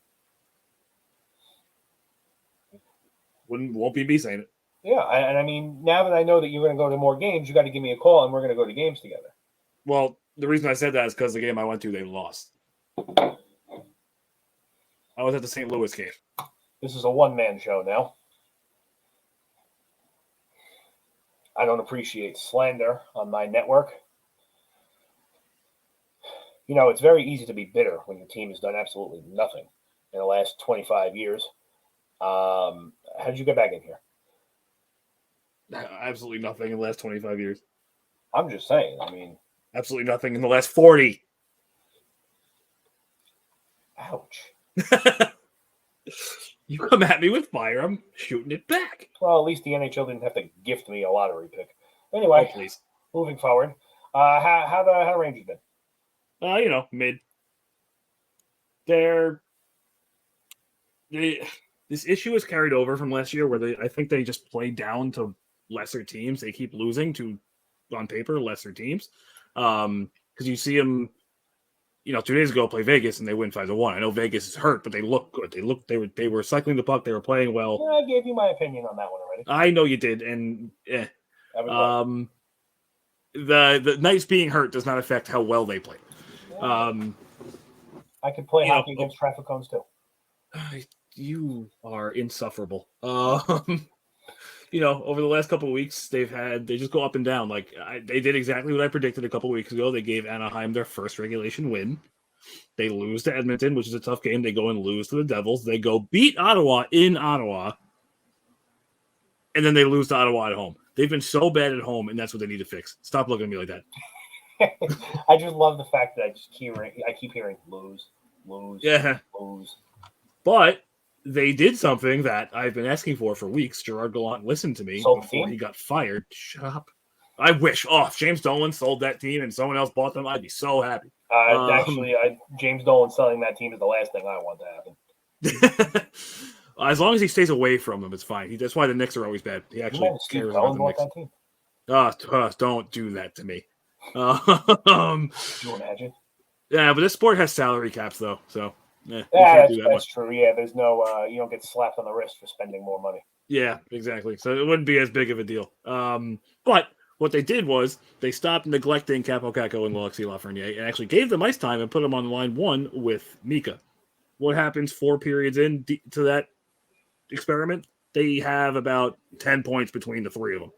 Speaker 2: Won't be me saying it.
Speaker 1: Yeah, and I mean, now that I know that you're going to go to more games, you got to give me a call, and we're going to go to games together.
Speaker 2: Well, the reason I said that is because the game I went to, they lost. I was at the St. Louis game.
Speaker 1: This is a one-man show now. I don't appreciate slander on my network. You know, it's very easy to be bitter when your team has done absolutely nothing in the last 25 years. How did you get back in here?
Speaker 2: Absolutely nothing in the last 25 years.
Speaker 1: I'm just saying. I mean,
Speaker 2: absolutely nothing in the last 40.
Speaker 1: Ouch.
Speaker 2: You come at me with fire, I'm shooting it back.
Speaker 1: Well, at least the NHL didn't have to gift me a lottery pick. Anyway,
Speaker 2: please.
Speaker 1: Moving forward, how the Rangers been?
Speaker 2: Mid. this issue is carried over from last year where I think they just play down to lesser teams. They keep losing to, on paper, lesser teams. Because you see them, 2 days ago play Vegas and they win 5-1. I know Vegas is hurt, but they look good. They were cycling the puck. They were playing well.
Speaker 1: Yeah, I gave you my opinion on that one already.
Speaker 2: I know you did, and the Knights being hurt does not affect how well they play.
Speaker 1: I could play hockey against traffic cones too.
Speaker 2: You are insufferable. Over the last couple of weeks, they just go up and down. They did exactly what I predicted a couple of weeks ago. They gave Anaheim their first regulation win. They lose to Edmonton, which is a tough game. They go and lose to the Devils. They go beat Ottawa in Ottawa, and then they lose to Ottawa at home. They've been so bad at home, and that's what they need to fix. Stop looking at me like that.
Speaker 1: I just love the fact that I keep hearing lose.
Speaker 2: Yeah.
Speaker 1: Lose.
Speaker 2: But they did something that I've been asking for weeks. Gerard Gallant listened to me before he got fired. Shut up. I wish. If James Dolan sold that team and someone else bought them, I'd be so happy.
Speaker 1: James Dolan selling that team is the last thing I want to happen.
Speaker 2: As long as he stays away from them, it's fine. That's why the Knicks are always bad. He actually cares about the Knicks. Don't do that to me.
Speaker 1: Can you imagine?
Speaker 2: Yeah, but this sport has salary caps, though. So,
Speaker 1: that's true. Yeah, there's no, you don't get slapped on the wrist for spending more money.
Speaker 2: Yeah, exactly. So it wouldn't be as big of a deal. But what they did was they stopped neglecting Capo Caco and Alexis Lafreniere and actually gave them ice time and put them on line one with Mika. What happens 4 periods into that experiment? They have about 10 points between the three of them.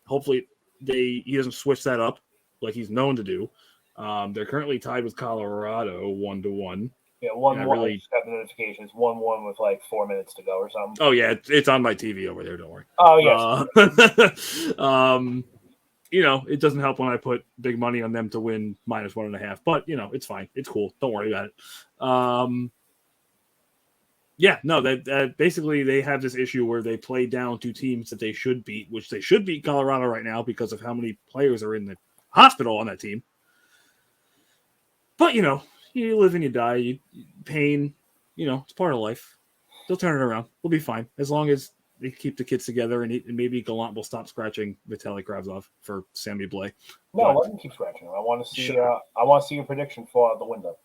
Speaker 2: Hopefully he doesn't switch that up like he's known to do. They're currently tied with Colorado 1-1.
Speaker 1: Yeah, 1-1. Really... Just got the notifications. 1-1 with 4 minutes to go or something.
Speaker 2: Oh yeah, it's on my TV over there. Don't worry.
Speaker 1: Oh yes.
Speaker 2: It doesn't help when I put big money on them to win -1.5, but it's fine. It's cool. Don't worry about it. That basically they have this issue where they play down to teams that they should beat, which they should beat Colorado right now because of how many players are in the hospital on that team. But you live and you die. Pain, it's part of life. They'll turn it around. We'll be fine as long as they keep the kids together, and maybe Gallant will stop scratching Vitaly Kravtsov for Sammy Blais.
Speaker 1: No, let him keep scratching him. I want to see. I want to see your prediction fall out the window.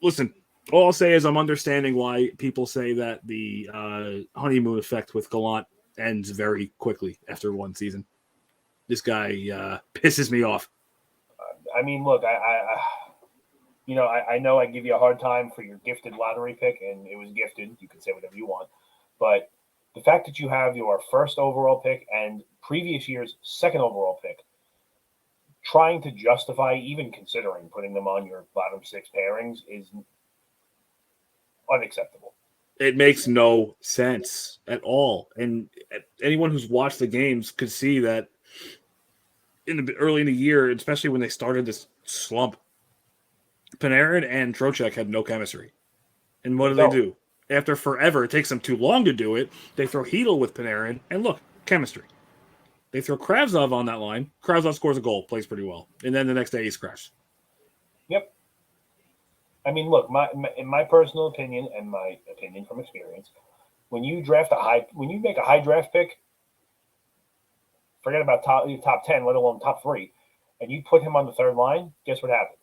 Speaker 2: Listen, all I'll say is I'm understanding why people say that the honeymoon effect with Gallant ends very quickly after one season. This guy pisses me off.
Speaker 1: I mean, look, I know I give you a hard time for your gifted lottery pick, and it was gifted. You can say whatever you want. But the fact that you have your first overall pick and previous year's second overall pick, trying to justify even considering putting them on your bottom 6 pairings is unacceptable.
Speaker 2: It makes no sense at all. And anyone who's watched the games could see that early in the year, especially when they started this slump, Panarin and Trocheck had no chemistry. And what do they do? After forever, it takes them too long to do it. They throw Hedl with Panarin, and look, chemistry. They throw Kravtsov on that line. Kravtsov scores a goal, plays pretty well. And then the next day, he's crashed.
Speaker 1: Yep. I mean, look, in my personal opinion, and my opinion from experience, when you make a high draft pick, forget about top 10, let alone top 3, and you put him on the third line, guess what happens?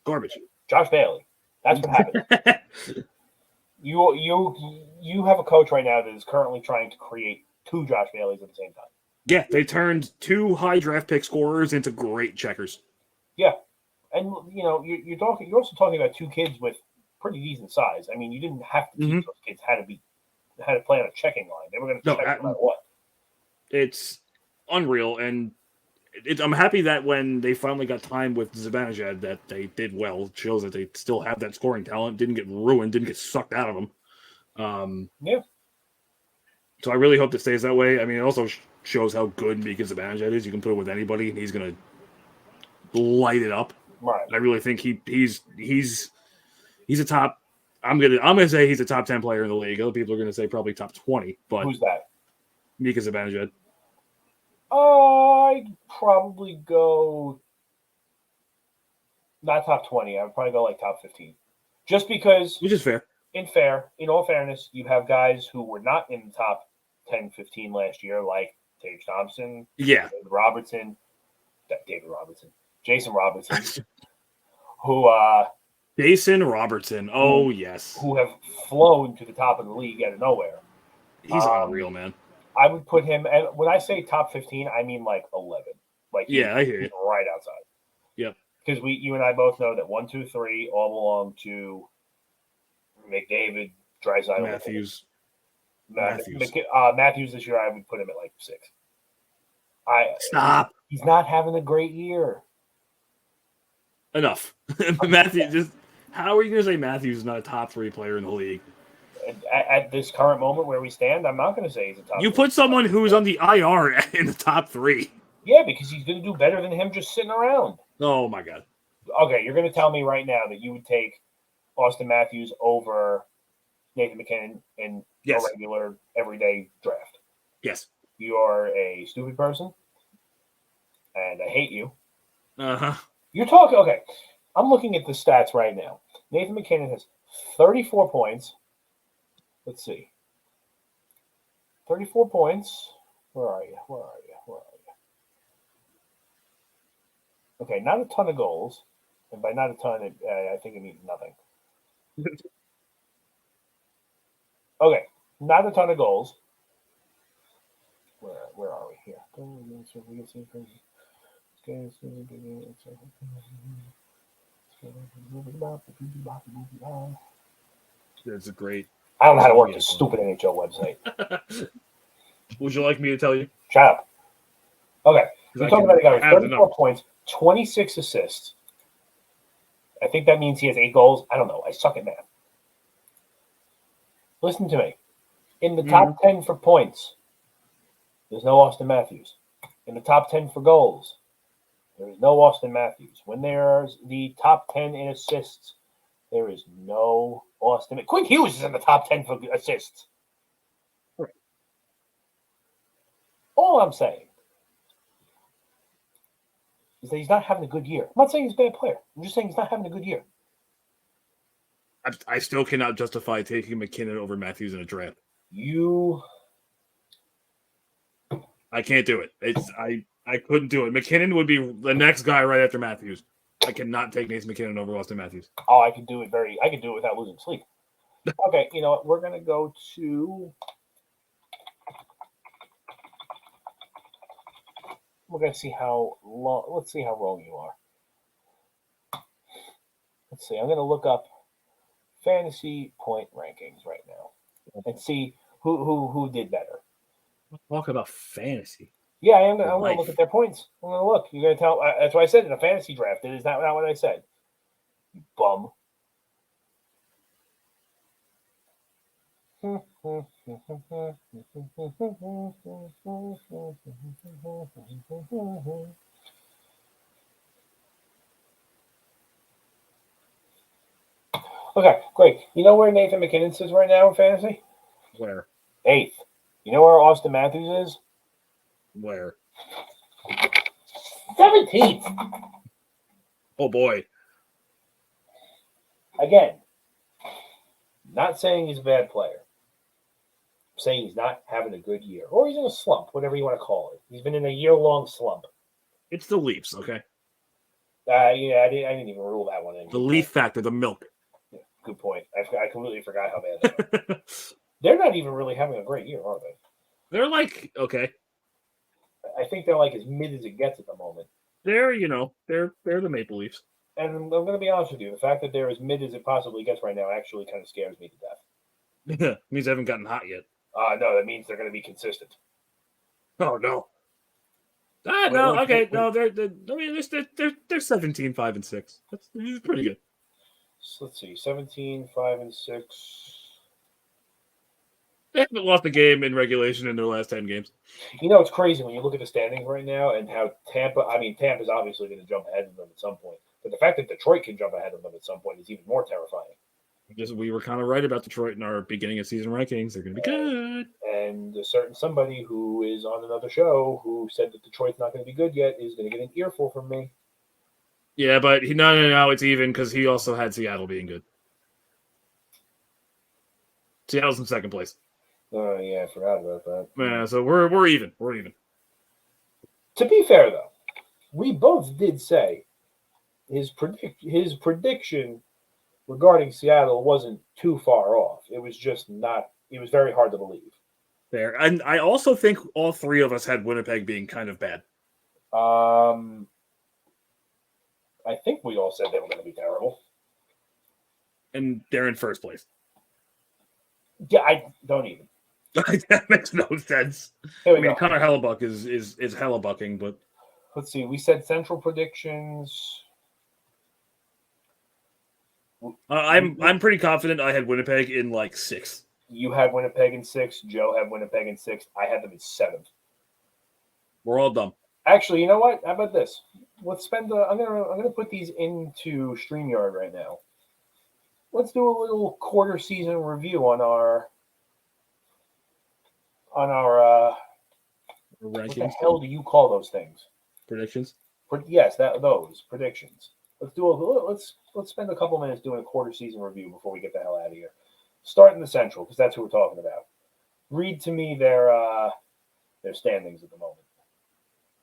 Speaker 2: Garbage.
Speaker 1: Josh Bailey. That's what happens. You have a coach right now that is currently trying to create 2 Josh Baileys at the same time.
Speaker 2: Yeah, they turned 2 high draft pick scorers into great checkers.
Speaker 1: Yeah, and you're also talking about 2 kids with pretty decent size. I mean, you didn't have to teach those kids how to play on a checking line. They were going to check no matter what.
Speaker 2: It's unreal, and I'm happy that when they finally got time with Zibanejad that they did well. It shows that they still have that scoring talent, didn't get ruined, didn't get sucked out of them.
Speaker 1: Yeah.
Speaker 2: So I really hope it stays that way. I mean, it also shows how good Mika Zibanejad is. You can put it with anybody, and he's going to light it up.
Speaker 1: Right.
Speaker 2: I really think he's a top. I'm gonna say he's a top 10 player in the league. Other people are going to say probably top 20. But
Speaker 1: who's that?
Speaker 2: Mika Zibanejad.
Speaker 1: I'd probably go not top 20. I would probably go top 15. Just because.
Speaker 2: Which is fair.
Speaker 1: in all fairness, you have guys who were not in the top 10, 15 last year, like Tage Thompson,
Speaker 2: Yeah.
Speaker 1: Jason Robertson, who
Speaker 2: Jason Robertson. Oh, yes.
Speaker 1: who have flown to the top of the league out of nowhere.
Speaker 2: He's unreal, man.
Speaker 1: I would put him, and when I say top 15, I mean like 11. Like
Speaker 2: I hear you.
Speaker 1: Right outside.
Speaker 2: Yep.
Speaker 1: Because you and I both know that 1, 2, 3 all belong to McDavid, Draisaitl,
Speaker 2: Matthews.
Speaker 1: Matthews this year, I would put him at like 6.
Speaker 2: Stop.
Speaker 1: He's not having a great year.
Speaker 2: Enough. Matthews. How are you going to say Matthews is not a top 3 player in the league?
Speaker 1: At this current moment where we stand, I'm not going to say he's a top.
Speaker 2: You put someone who's on the IR in the top 3.
Speaker 1: Yeah, because he's going to do better than him just sitting around.
Speaker 2: Oh my God.
Speaker 1: Okay, you're going to tell me right now that you would take Austin Matthews over Nathan MacKinnon in a regular everyday draft.
Speaker 2: Yes.
Speaker 1: You are a stupid person, and I hate you. You're talking. Okay, I'm looking at the stats right now. Nathan MacKinnon has 34 points. Let's see. 34 points. Where are you? Okay, not a ton of goals. And by not a ton, I think it means nothing. Okay, not a ton of goals. Where are we here?
Speaker 2: That's a great.
Speaker 1: I don't know how to work this stupid NHL website.
Speaker 2: Would you like me to tell you?
Speaker 1: Shut up. Okay, we're talking about a guy with 34 points, 26 assists. I think that means he has 8 goals. I don't know. I suck at math. Listen to me. In the top 10 for points, there's no Austin Matthews. In the top 10 for goals, there is no Austin Matthews. When there's the top 10 in assists, there is no Austin. Quinn Hughes is in the top 10 for assists.
Speaker 2: Right.
Speaker 1: All I'm saying is that he's not having a good year. I'm not saying he's a bad player. I'm just saying he's not having a good year.
Speaker 2: I still cannot justify taking MacKinnon over Matthews in a draft. I can't do it. I couldn't do it. MacKinnon would be the next guy right after Matthews. I cannot take Nathan MacKinnon over Austin Matthews.
Speaker 1: Oh, I could do it without losing sleep. Okay, you know what? We're gonna go to. We're gonna see how long. Let's see how wrong you are. Let's see. I'm gonna look up fantasy point rankings right now and see who did better.
Speaker 2: Talk about fantasy.
Speaker 1: Yeah, I'm going to look at their points. I'm going to look. You're going to tell. That's what I said in a fantasy draft. It is not what I said. You bum. Okay, great. You know where Nathan MacKinnon sits right now in fantasy?
Speaker 2: Where?
Speaker 1: 8th. You know where Austin Matthews is?
Speaker 2: Where?
Speaker 1: 17th.
Speaker 2: Oh boy.
Speaker 1: Again, not saying he's a bad player. I'm saying he's not having a good year. Or he's in a slump, whatever you want to call it. He's been in a year-long slump.
Speaker 2: It's the Leafs, okay?
Speaker 1: Yeah, I didn't even rule that one in.
Speaker 2: The Leaf factor, the milk.
Speaker 1: Yeah, good point. I completely forgot how bad they are. They're not even really having a great year, are they?
Speaker 2: They're like, okay.
Speaker 1: I think they're like as mid as it gets at the moment.
Speaker 2: They're the Maple Leafs.
Speaker 1: And I'm going to be honest with you. The fact that they're as mid as it possibly gets right now actually kind of scares me to death.
Speaker 2: Means they haven't gotten hot yet.
Speaker 1: No, that means they're going to be consistent.
Speaker 2: Oh, no. No, okay. No, they're 17, 5, and 6. That's pretty good.
Speaker 1: So let's see. 17, 5, and 6.
Speaker 2: They haven't lost a game in regulation in their last 10 games.
Speaker 1: You know, it's crazy when you look at the standings right now and how Tampa's obviously going to jump ahead of them at some point. But the fact that Detroit can jump ahead of them at some point is even more terrifying.
Speaker 2: We were kind of right about Detroit in our beginning of season rankings. They're going to be good.
Speaker 1: And a certain somebody who is on another show who said that Detroit's not going to be good yet is going to get an earful from me.
Speaker 2: Yeah, but no, it's even because he also had Seattle being good. Seattle's in second place.
Speaker 1: Oh yeah, I forgot about that.
Speaker 2: Yeah, so we're even. We're even.
Speaker 1: To be fair though, we both did say his prediction regarding Seattle wasn't too far off. It was just not. It was very hard to believe.
Speaker 2: There, and I also think all three of us had Winnipeg being kind of bad.
Speaker 1: I think we all said they were going to be terrible.
Speaker 2: And they're in first place.
Speaker 1: Yeah, I don't even.
Speaker 2: That makes no sense.
Speaker 1: Here
Speaker 2: I
Speaker 1: we
Speaker 2: mean,
Speaker 1: go.
Speaker 2: Connor Hellebuck is Hellebucking, but
Speaker 1: Let's see. We said central predictions.
Speaker 2: I'm pretty confident I had Winnipeg in like 6th.
Speaker 1: You had Winnipeg in 6th. Joe had Winnipeg in 6th. I had them in 7th.
Speaker 2: We're all dumb.
Speaker 1: Actually, you know what? How about this? Let's spend. I'm gonna put these into StreamYard right now. Let's do a little quarter season review on our what the
Speaker 2: Rankings,
Speaker 1: hell do you call those things?
Speaker 2: predictions.
Speaker 1: Yes, those predictions. Let's spend a couple minutes doing a quarter season review before we get the hell out of here. Start in the Central because that's who we're talking about. Read to me their standings at the moment.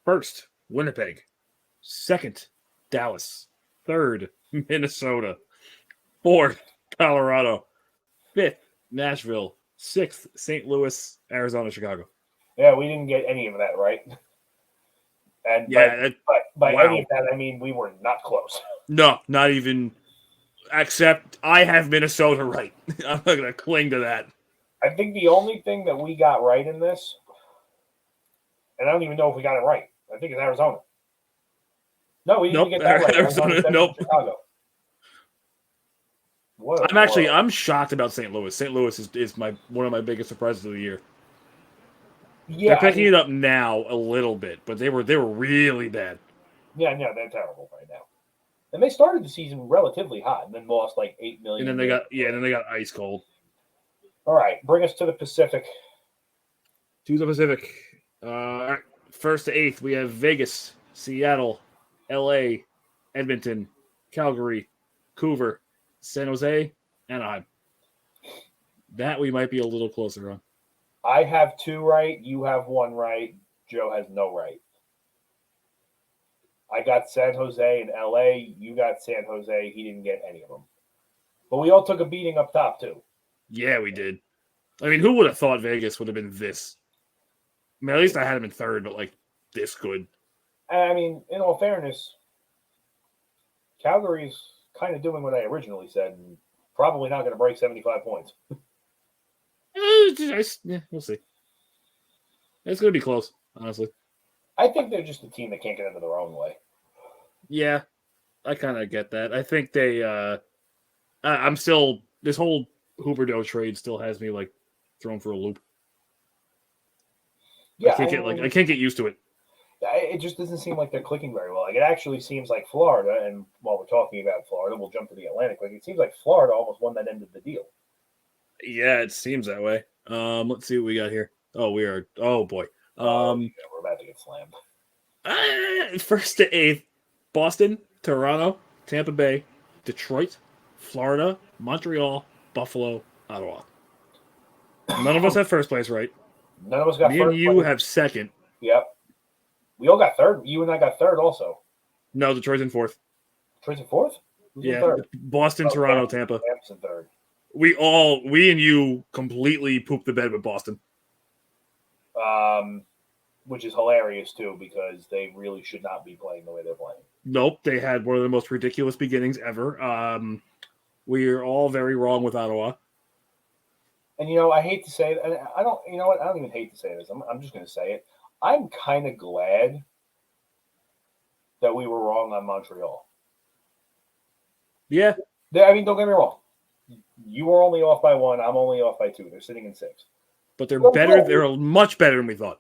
Speaker 2: First, Winnipeg. Second, Dallas. Third, Minnesota. Fourth, Colorado. Fifth, Nashville. Sixth, St. Louis, Arizona, Chicago.
Speaker 1: Yeah, we didn't get any of that right. And
Speaker 2: Yeah,
Speaker 1: by
Speaker 2: wow.
Speaker 1: any of that, I mean we were not close.
Speaker 2: No, not even. Except I have Minnesota right. I'm not going to cling to that.
Speaker 1: I think the only thing that we got right in this, and I don't even know if we got it right. I think it's Arizona. No, we didn't
Speaker 2: Nope.
Speaker 1: get that right.
Speaker 2: Arizona, nope.
Speaker 1: Chicago.
Speaker 2: I'm shocked about St. Louis. St. Louis is one of my biggest surprises of the year.
Speaker 1: Yeah,
Speaker 2: they're picking it up now a little bit, but they were really bad.
Speaker 1: Yeah, no, they're terrible right now. And they started the season relatively hot, and then lost like 8 million.
Speaker 2: And then they got ice cold.
Speaker 1: All right, bring us to the Pacific.
Speaker 2: To the Pacific. First to 8th, we have Vegas, Seattle, L.A., Edmonton, Calgary, Vancouver, San Jose, Anaheim. That we might be a little closer on.
Speaker 1: I have 2 right. You have 1 right. Joe has no right. I got San Jose and LA. You got San Jose. He didn't get any of them. But we all took a beating up top, too.
Speaker 2: Yeah, we did. I mean, who would have thought Vegas would have been this? I mean, at least I had him in 3rd, but like this good.
Speaker 1: I mean, in all fairness, Calgary's kind of doing what I originally said and probably not going to break 75 points.
Speaker 2: Yeah, we'll see. It's going to be close, honestly.
Speaker 1: I think they're just a team that can't get into their own way.
Speaker 2: Yeah, I kind of get that. I think they. I'm still this whole Huberdeau trade still has me like thrown for a loop.
Speaker 1: Yeah,
Speaker 2: I can't get used to it.
Speaker 1: It just doesn't seem like they're clicking very well. Like it actually seems like Florida, and while we're talking about Florida, we'll jump to the Atlantic. Like it seems like Florida almost won that end of the deal.
Speaker 2: Yeah, it seems that way. Let's see what we got here. Oh, we are. Oh boy.
Speaker 1: Yeah, we're about to get slammed.
Speaker 2: First to 8th, Boston, Toronto, Tampa Bay, Detroit, Florida, Montreal, Buffalo, Ottawa. None of us have first place right.
Speaker 1: None of us got
Speaker 2: Me
Speaker 1: first
Speaker 2: and you
Speaker 1: place.
Speaker 2: have second.
Speaker 1: Yep. We all got 3rd. You and I got 3rd also.
Speaker 2: No, Detroit's in 4th.
Speaker 1: Detroit's in 4th? Who's in
Speaker 2: Yeah,
Speaker 1: 3rd?
Speaker 2: Boston, Toronto, Tampa.
Speaker 1: Tampa's in 3rd.
Speaker 2: We and you completely pooped the bed with Boston.
Speaker 1: Which is hilarious too because they really should not be playing the way they're playing.
Speaker 2: Nope, they had one of the most ridiculous beginnings ever. We're all very wrong with Ottawa.
Speaker 1: And I hate to say it, and I don't. You know what? I don't even hate to say this. I'm just going to say it. I'm kind of glad that we were wrong on Montreal.
Speaker 2: Yeah,
Speaker 1: I mean, don't get me wrong. You were only off by 1. I'm only off by 2. They're sitting in 6th.
Speaker 2: but they're better. They're much better than we thought.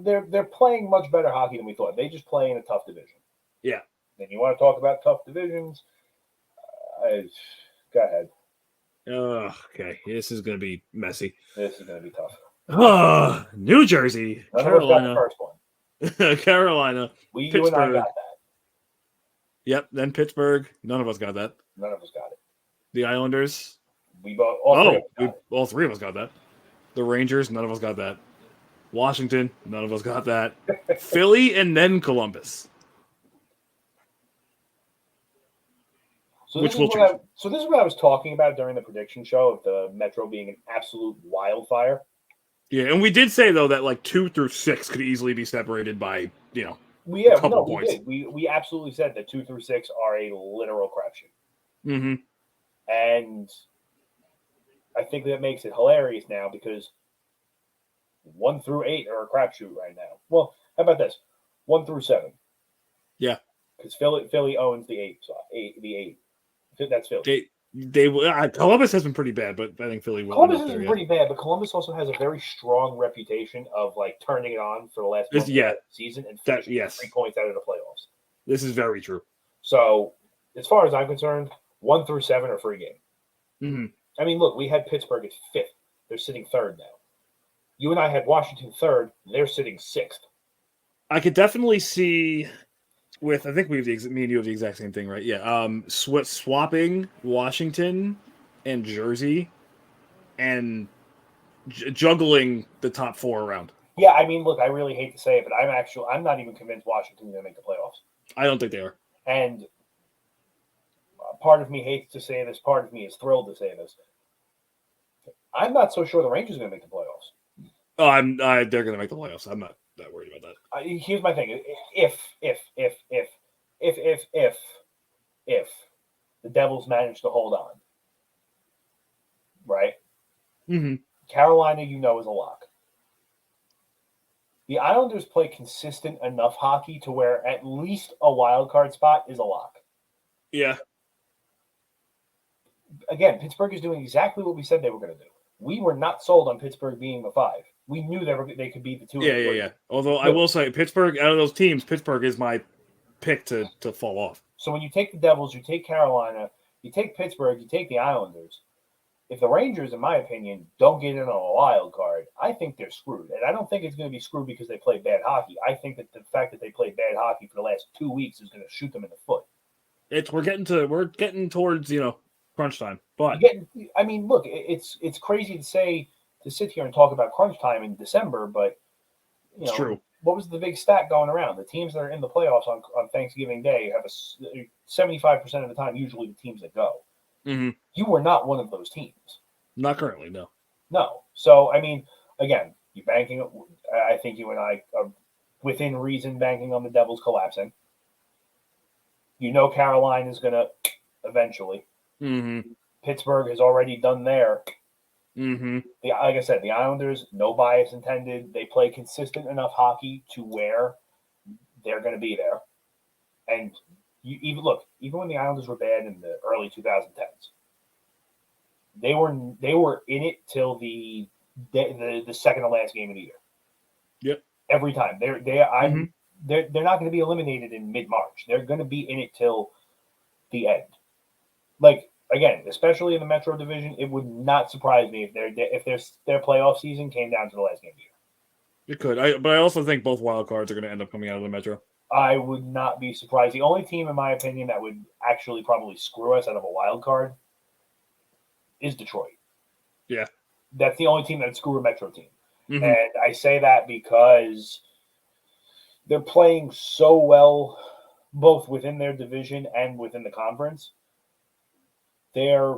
Speaker 1: They're playing much better hockey than we thought. They just play in a tough division.
Speaker 2: Yeah.
Speaker 1: And you want to talk about tough divisions? Go ahead.
Speaker 2: Okay, this is going to be messy.
Speaker 1: This is going to be tough.
Speaker 2: New Jersey, Carolina.
Speaker 1: Got the first one.
Speaker 2: Carolina.
Speaker 1: You and I got that.
Speaker 2: Yep. Then Pittsburgh. None of us got that.
Speaker 1: None of us got it.
Speaker 2: The Islanders.
Speaker 1: We both, all three of us got it.
Speaker 2: all three of us got that. The Rangers, none of us got that. Washington, none of us got that. Philly, and then Columbus.
Speaker 1: So
Speaker 2: Which
Speaker 1: this,
Speaker 2: will
Speaker 1: is what
Speaker 2: change.
Speaker 1: so this is what I was talking about during the prediction show of the Metro being an absolute wildfire.
Speaker 2: Yeah, and we did say though that like 2 through 6 could easily be separated by a
Speaker 1: We
Speaker 2: couple points.
Speaker 1: did. We absolutely said that 2 through 6 are a literal crapshoot,
Speaker 2: Mm-hmm.
Speaker 1: and I think that makes it hilarious now because 1 through 8 are a crapshoot right now. Well, how about this? 1 through 7.
Speaker 2: Yeah,
Speaker 1: because Philly owns the 8 spot. The 8. That's Philly.
Speaker 2: Columbus has been pretty bad, but I think Philly will.
Speaker 1: Columbus has been pretty bad, but Columbus also has a very strong reputation of like turning it on for the last month of the season and finishing 3 points out of the playoffs.
Speaker 2: This is very true.
Speaker 1: So, as far as I'm concerned, 1 through 7 are free game.
Speaker 2: Mm-hmm.
Speaker 1: I mean, look, we had Pittsburgh at 5th. They're sitting 3rd now. You and I had Washington 3rd. They're sitting 6th.
Speaker 2: I could definitely see I think me and you have the exact same thing, right? Yeah. Swapping Washington and Jersey and juggling the top 4 around.
Speaker 1: Yeah, I mean, look, I really hate to say it, but I'm not even convinced Washington's going to make the playoffs.
Speaker 2: I don't think they are.
Speaker 1: And part of me hates to say this. Part of me is thrilled to say this. I'm not so sure the Rangers are going to make the playoffs.
Speaker 2: Oh, they're going to make the playoffs. I'm not that worried about that.
Speaker 1: Here's my thing: if the Devils manage to hold on, right?
Speaker 2: Mm-hmm.
Speaker 1: Carolina, is a lock. The Islanders play consistent enough hockey to where at least a wild card spot is a lock.
Speaker 2: Yeah.
Speaker 1: Again, Pittsburgh is doing exactly what we said they were going to do. We were not sold on Pittsburgh being the 5. We knew they could be the 2.
Speaker 2: Yeah. Although I will say, Pittsburgh, out of those teams, Pittsburgh is my pick to fall off.
Speaker 1: So when you take the Devils, you take Carolina, you take Pittsburgh, you take the Islanders. If the Rangers, in my opinion, don't get in on a wild card, I think they're screwed. And I don't think it's going to be screwed because they play bad hockey. I think that the fact that they played bad hockey for the last 2 weeks is going to shoot them in the foot.
Speaker 2: We're getting towards crunch time. But
Speaker 1: I mean, look, it's crazy to sit here and talk about crunch time in December, but
Speaker 2: it's true.
Speaker 1: What was the big stat going around? The teams that are in the playoffs on Thanksgiving Day have 75% of the time usually the teams that go.
Speaker 2: Mm-hmm.
Speaker 1: You were not one of those teams.
Speaker 2: Not currently, no.
Speaker 1: No. So, I mean, again, you're banking. I think you and I are within reason banking on the Devils collapsing. Carolina is going to eventually.
Speaker 2: Mm-hmm.
Speaker 1: Pittsburgh has already done there.
Speaker 2: Mm-hmm.
Speaker 1: Like I said, the Islanders, no bias intended. They play consistent enough hockey to where they're going to be there. And even when the Islanders were bad in the early 2010s, they were in it till the second to last game of the year.
Speaker 2: Yep.
Speaker 1: Every time they're not going to be eliminated in mid-March. They're going to be in it till the end. Like, again, especially in the Metro Division, it would not surprise me if their playoff season came down to the last game of the year.
Speaker 2: It could, but I also think both wild cards are going to end up coming out of the Metro.
Speaker 1: I would not be surprised. The only team, in my opinion, that would actually probably screw us out of a wild card is Detroit.
Speaker 2: Yeah.
Speaker 1: That's the only team that would screw a Metro team.
Speaker 2: Mm-hmm.
Speaker 1: And I say that because they're playing so well, both within their division and within the conference. They're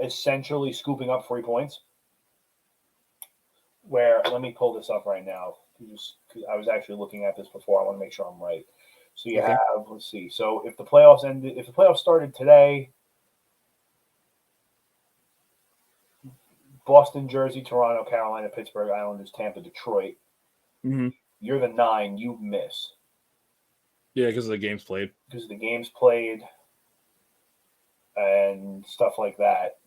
Speaker 1: essentially scooping up 3 points. Let me pull this up right now. I was actually looking at this before. I want to make sure I'm right. So you have, let's see. So if the playoffs started today, Boston, Jersey, Toronto, Carolina, Pittsburgh, Islanders, Tampa, Detroit.
Speaker 2: Mm-hmm.
Speaker 1: You're the 9. You miss.
Speaker 2: Yeah, because of the games played.
Speaker 1: And stuff like that.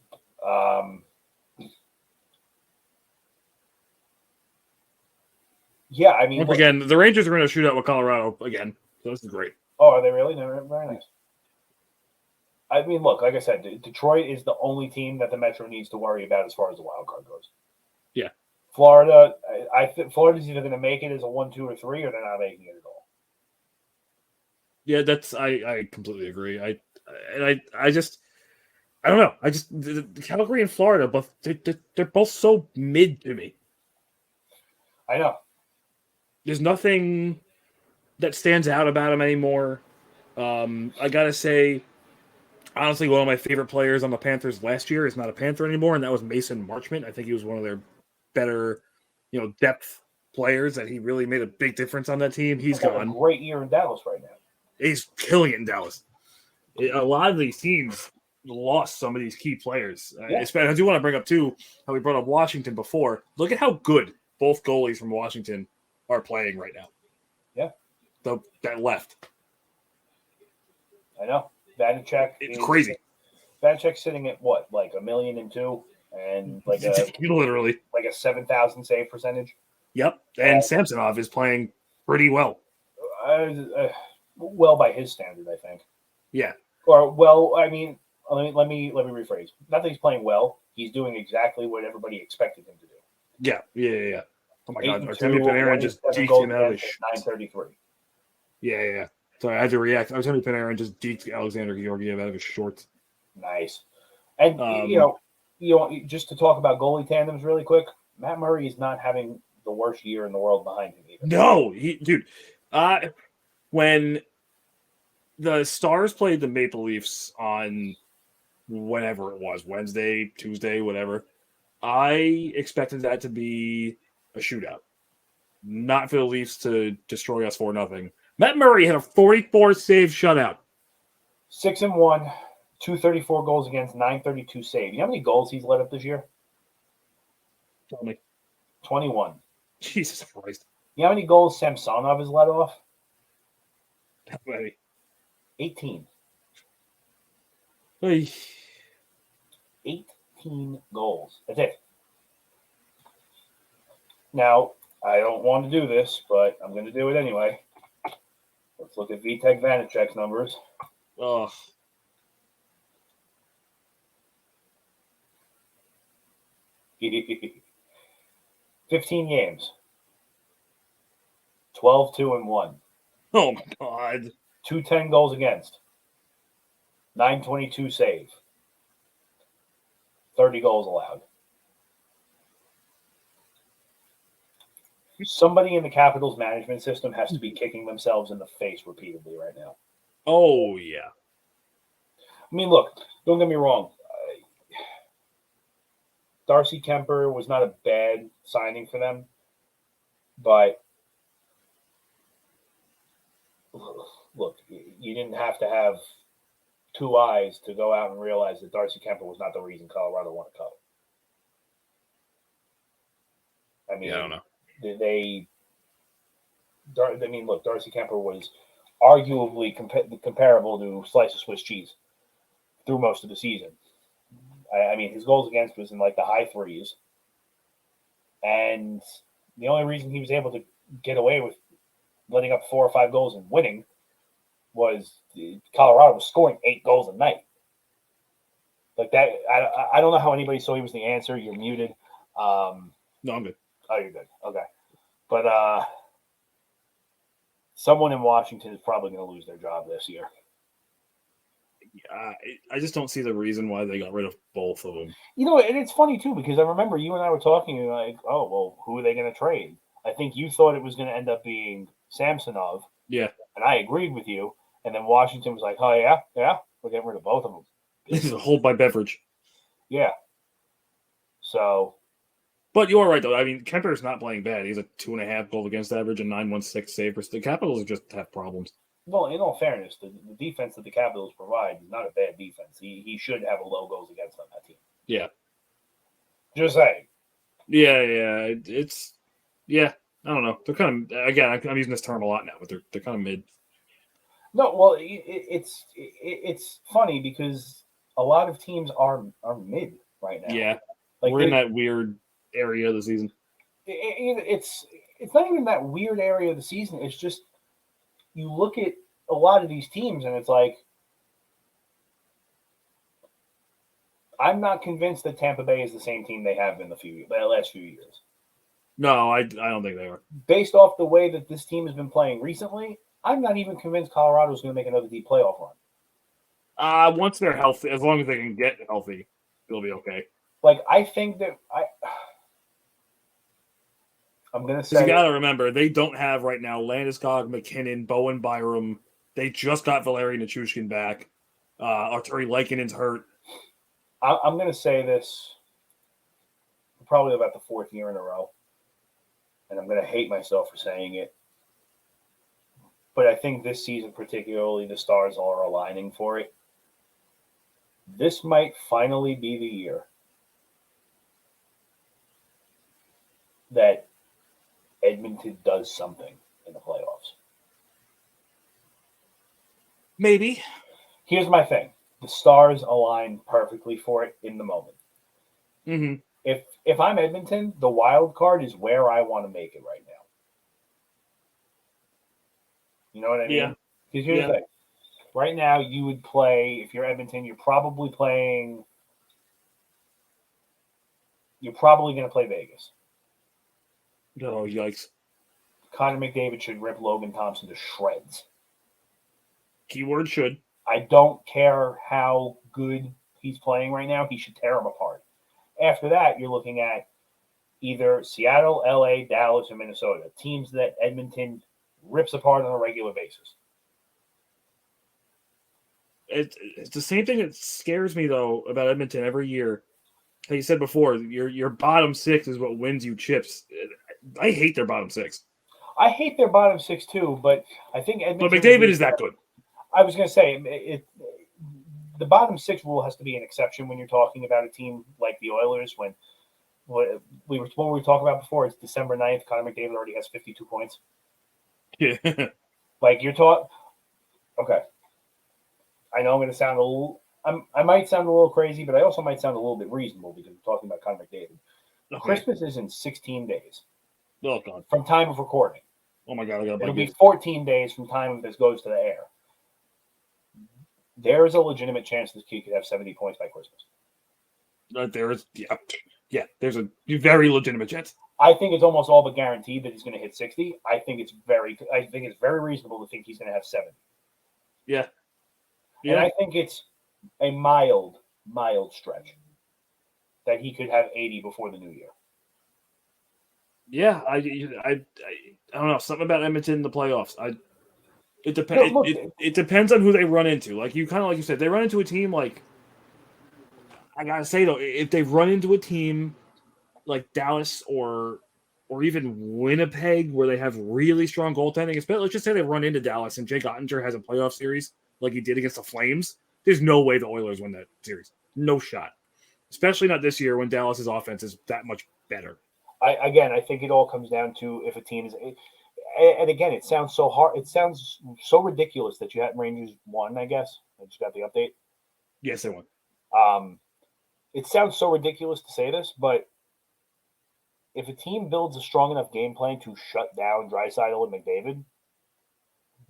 Speaker 1: Yeah, I mean,
Speaker 2: once again, the Rangers are going to shoot out with Colorado again, so this is great.
Speaker 1: Oh, are they really? They're very nice. I mean, look, like I said, Detroit is the only team that the Metro needs to worry about as far as the wild card goes.
Speaker 2: Yeah.
Speaker 1: Florida, I think Florida's either going to make it as a 1, 2, or 3, or they're not making it at all.
Speaker 2: Yeah, I completely agree. I just I don't know. I just the Calgary and Florida, both they're both so mid to me.
Speaker 1: I know.
Speaker 2: There's nothing that stands out about them anymore. I gotta say, honestly, one of my favorite players on the Panthers last year is not a Panther anymore, and that was Mason Marchment. I think he was one of their better, depth players that he really made a big difference on that team. He's
Speaker 1: He's having a
Speaker 2: gone.
Speaker 1: great year in Dallas right now.
Speaker 2: He's killing it in Dallas. A lot of these teams lost some of these key players.
Speaker 1: Yeah.
Speaker 2: I do want to bring up, too, how we brought up Washington before. Look at how good both goalies from Washington are playing right now.
Speaker 1: Yeah.
Speaker 2: That left.
Speaker 1: I know. Vanacek.
Speaker 2: It's crazy.
Speaker 1: Vanacek's sitting at what, like $1.2 million, and like
Speaker 2: literally
Speaker 1: a 7,000 save percentage.
Speaker 2: Yep, and Samsonov is playing pretty well.
Speaker 1: Well, by his standard, I think.
Speaker 2: Yeah.
Speaker 1: Or well, I mean, let me rephrase. Not that he's playing well. He's doing exactly what everybody expected him to do.
Speaker 2: Yeah. Oh my God,
Speaker 1: 8-2,
Speaker 2: Artemi Panarin just deked him out of his
Speaker 1: 933.
Speaker 2: Yeah. Sorry, I had to react. Artemi Panarin just deked Alexander Georgiev out of his shorts.
Speaker 1: Nice. And just to talk about goalie tandems really quick, Matt Murray is not having the worst year in the world behind him either.
Speaker 2: No, dude. When the Stars played the Maple Leafs on whenever it was, Wednesday, Tuesday, whatever, I expected that to be a shootout. Not for the Leafs to destroy us 4-0. Matt Murray had a 44 save shutout.
Speaker 1: 6-1, 234 goals against, 932 save. You know how many goals he's let up this year?
Speaker 2: Tell me.
Speaker 1: 21.
Speaker 2: Jesus Christ.
Speaker 1: You know how many goals Samsonov has let off?
Speaker 2: How many?
Speaker 1: 18.
Speaker 2: Hey.
Speaker 1: 18 goals. That's it. Now, I don't want to do this, but I'm going to do it anyway. Let's look at Vitek Vanacek's numbers.
Speaker 2: Ugh.
Speaker 1: 15 games. 12-2-1.
Speaker 2: Oh my God.
Speaker 1: 210 goals against. 922 save. 30 goals allowed. Somebody in the Capitals management system has to be kicking themselves in the face repeatedly right now.
Speaker 2: Oh, yeah.
Speaker 1: I mean, look, don't get me wrong. Darcy Kemper was not a bad signing for them, but look, you didn't have to have two eyes to go out and realize that Darcy Kemper was not the reason Colorado won a cup. I mean,
Speaker 2: I don't know.
Speaker 1: Look, Darcy Kemper was arguably comparable to slice of Swiss cheese through most of the season. I mean, his goals against was in like the high threes. And the only reason he was able to get away with letting up 4 or 5 goals and winning was Colorado was scoring 8 goals a night. Like that, I don't know how anybody saw he was the answer. You're muted.
Speaker 2: No, I'm good.
Speaker 1: Oh, you're good. Okay. But someone in Washington is probably going to lose their job this year.
Speaker 2: I just don't see the reason why they got rid of both of them.
Speaker 1: You know, and it's funny, too, because I remember you and I were talking like, oh, well, who are they going to trade? I think you thought it was going to end up being Samsonov.
Speaker 2: Yeah.
Speaker 1: And I agreed with you. And then Washington was like, oh, yeah, we're getting rid of both of them.
Speaker 2: This is a hold by beverage.
Speaker 1: Yeah. So.
Speaker 2: But you are right, though. I mean, Kemper's not playing bad. He's a 2.5 goal against average and 916 save. The Capitals just have problems.
Speaker 1: Well, in all fairness, the defense that the Capitals provide is not a bad defense. He should have a low goals against on that team.
Speaker 2: Yeah.
Speaker 1: Just saying.
Speaker 2: Yeah. It's I don't know. They're kind of, again, I'm using this term a lot now, but they're kind of mid.
Speaker 1: No, well, it's funny because a lot of teams are mid right now.
Speaker 2: Yeah.
Speaker 1: Like
Speaker 2: we're in that weird area of the season.
Speaker 1: It's not even that weird area of the season. It's just you look at a lot of these teams and it's like I'm not convinced that Tampa Bay is the same team they have been the last few years.
Speaker 2: No, I don't think they are.
Speaker 1: Based off the way that this team has been playing recently, I'm not even convinced Colorado is going to make another deep playoff run.
Speaker 2: Once they're healthy, as long as they can get healthy, they'll be okay.
Speaker 1: Like, I think that I'm going to
Speaker 2: Because you
Speaker 1: say
Speaker 2: got to remember, they don't have right now Landeskog, McKinnon, Bowen Byram. They just got Valeri Nichushkin back. Arturi Leikkonen's hurt.
Speaker 1: I'm going to say this probably about the fourth year in a row, and I'm going to hate myself for saying it. But I think this season, particularly, the stars are aligning for it. This might finally be the year that Edmonton does something in the playoffs.
Speaker 2: Maybe.
Speaker 1: Here's my thing. The stars align perfectly for it in the moment.
Speaker 2: Mm-hmm.
Speaker 1: If I'm Edmonton, the wild card is where I want to make it right now. You know what I mean?
Speaker 2: Yeah.
Speaker 1: Because here's the thing. Right now, you would play, if you're Edmonton, you're probably going to play Vegas.
Speaker 2: Oh, yikes.
Speaker 1: Connor McDavid should rip Logan Thompson to shreds.
Speaker 2: Keyword should.
Speaker 1: I don't care how good he's playing right now. He should tear him apart. After that, you're looking at either Seattle, LA, Dallas, or Minnesota. Teams that Edmonton rips apart on a regular basis.
Speaker 2: It's the same thing that scares me, though, about Edmonton every year. Like you said before, your bottom six is what wins you chips. I hate their bottom six.
Speaker 1: I hate their bottom six, too, but I think Edmonton...
Speaker 2: But McDavid is that good.
Speaker 1: I was going to say, the bottom six rule has to be an exception when you're talking about a team like the Oilers. When what we were talking about before, it's December 9th. Connor McDavid already has 52 points.
Speaker 2: Yeah.
Speaker 1: Like, you're talking... Okay. I know I'm going to sound a little... I might sound a little crazy, but I also might sound a little bit reasonable because we're talking about Connor McDavid. Okay. Christmas is in 16 days.
Speaker 2: Oh, God.
Speaker 1: From time of recording.
Speaker 2: Oh, my God.
Speaker 1: It'll be 14 days from time this goes to the air. There is a legitimate chance this kid could have 70 points by Christmas.
Speaker 2: There's a very legitimate chance.
Speaker 1: I think it's almost all but guaranteed that he's going to hit 60. I think it's very reasonable to think he's going to have 70.
Speaker 2: Yeah.
Speaker 1: And I think it's a mild stretch that he could have 80 before the new year.
Speaker 2: Yeah, I don't know, something about Edmonton in the playoffs. It depends. It depends on who they run into. Like you said, they run into a team like, I gotta say though, if they run into a team like Dallas or even Winnipeg where they have really strong goaltending, especially let's just say they run into Dallas and Jake Ottinger has a playoff series like he did against the Flames, there's no way the Oilers win that series. No shot. Especially not this year when Dallas's offense is that much better.
Speaker 1: I think it all comes down to if a team is. And again, it sounds so hard. It sounds so ridiculous that you had Rangers won, I guess. I just got the update.
Speaker 2: Yes, they won.
Speaker 1: It sounds so ridiculous to say this, but if a team builds a strong enough game plan to shut down Draisaitl and McDavid,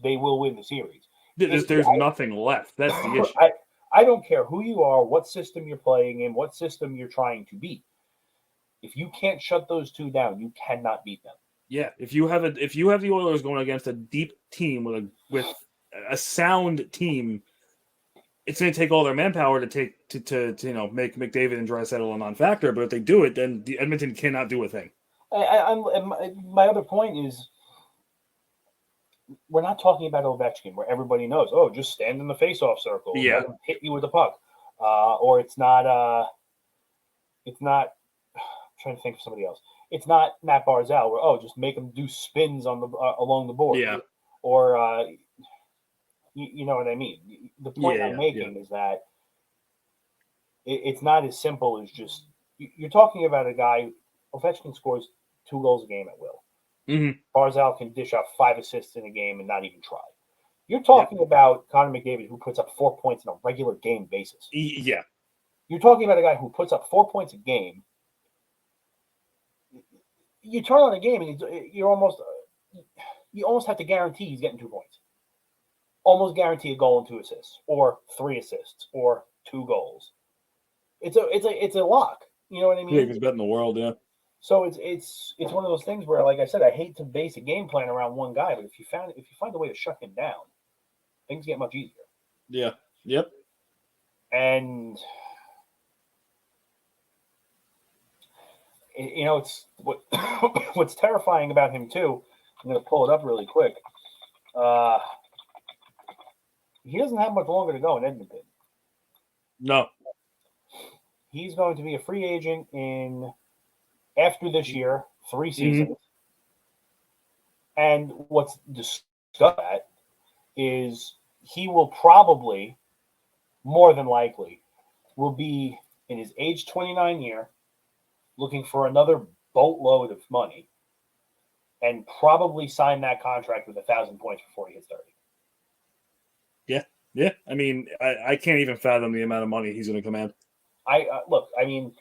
Speaker 1: they will win the series.
Speaker 2: There's nothing left. That's the issue.
Speaker 1: I don't care who you are, what system you're playing in, what system you're trying to beat. If you can't shut those two down, you cannot beat them.
Speaker 2: Yeah, if you have the Oilers going against a deep team with a sound team, it's going to take all their manpower to make McDavid and Draisaitl a non-factor. But if they do it, then the Edmonton cannot do a thing.
Speaker 1: My other point is, we're not talking about Ovechkin, where everybody knows, just stand in the face-off circle,
Speaker 2: yeah,
Speaker 1: hit you with a puck, or it's not. I'm trying to think of somebody else. It's not Matt Barzal, where just make him do spins on the along the board,
Speaker 2: yeah,
Speaker 1: or you know what I mean. The point I'm making is that it's not as simple as just you're talking about a guy. Ovechkin scores 2 goals a game at will.
Speaker 2: Mm-hmm.
Speaker 1: Barzal can dish out 5 assists in a game and not even try. You're talking about Connor McDavid, who puts up 4 points on a regular game basis.
Speaker 2: Yeah,
Speaker 1: you're talking about a guy who puts up 4 points a game. You turn on a game and you almost have to guarantee he's getting 2 points. Almost guarantee a goal and 2 assists, or 3 assists, or 2 goals. It's a lock. You know what I mean?
Speaker 2: Yeah, he's betting the world. Yeah.
Speaker 1: So it's one of those things where, like I said, I hate to base a game plan around one guy, but if you find a way to shut him down, things get much easier.
Speaker 2: Yeah. Yep.
Speaker 1: And it's what's terrifying about him too. I'm going to pull it up really quick. He doesn't have much longer to go in Edmonton.
Speaker 2: No.
Speaker 1: He's going to be a free agent after this year, 3 seasons. Mm-hmm. And what's discussed at is he will probably, more than likely, will be in his age 29 year, looking for another boatload of money, and probably sign that contract with 1,000 points before he hits 30.
Speaker 2: Yeah. I mean, I can't even fathom the amount of money he's going to command.
Speaker 1: Look, I mean,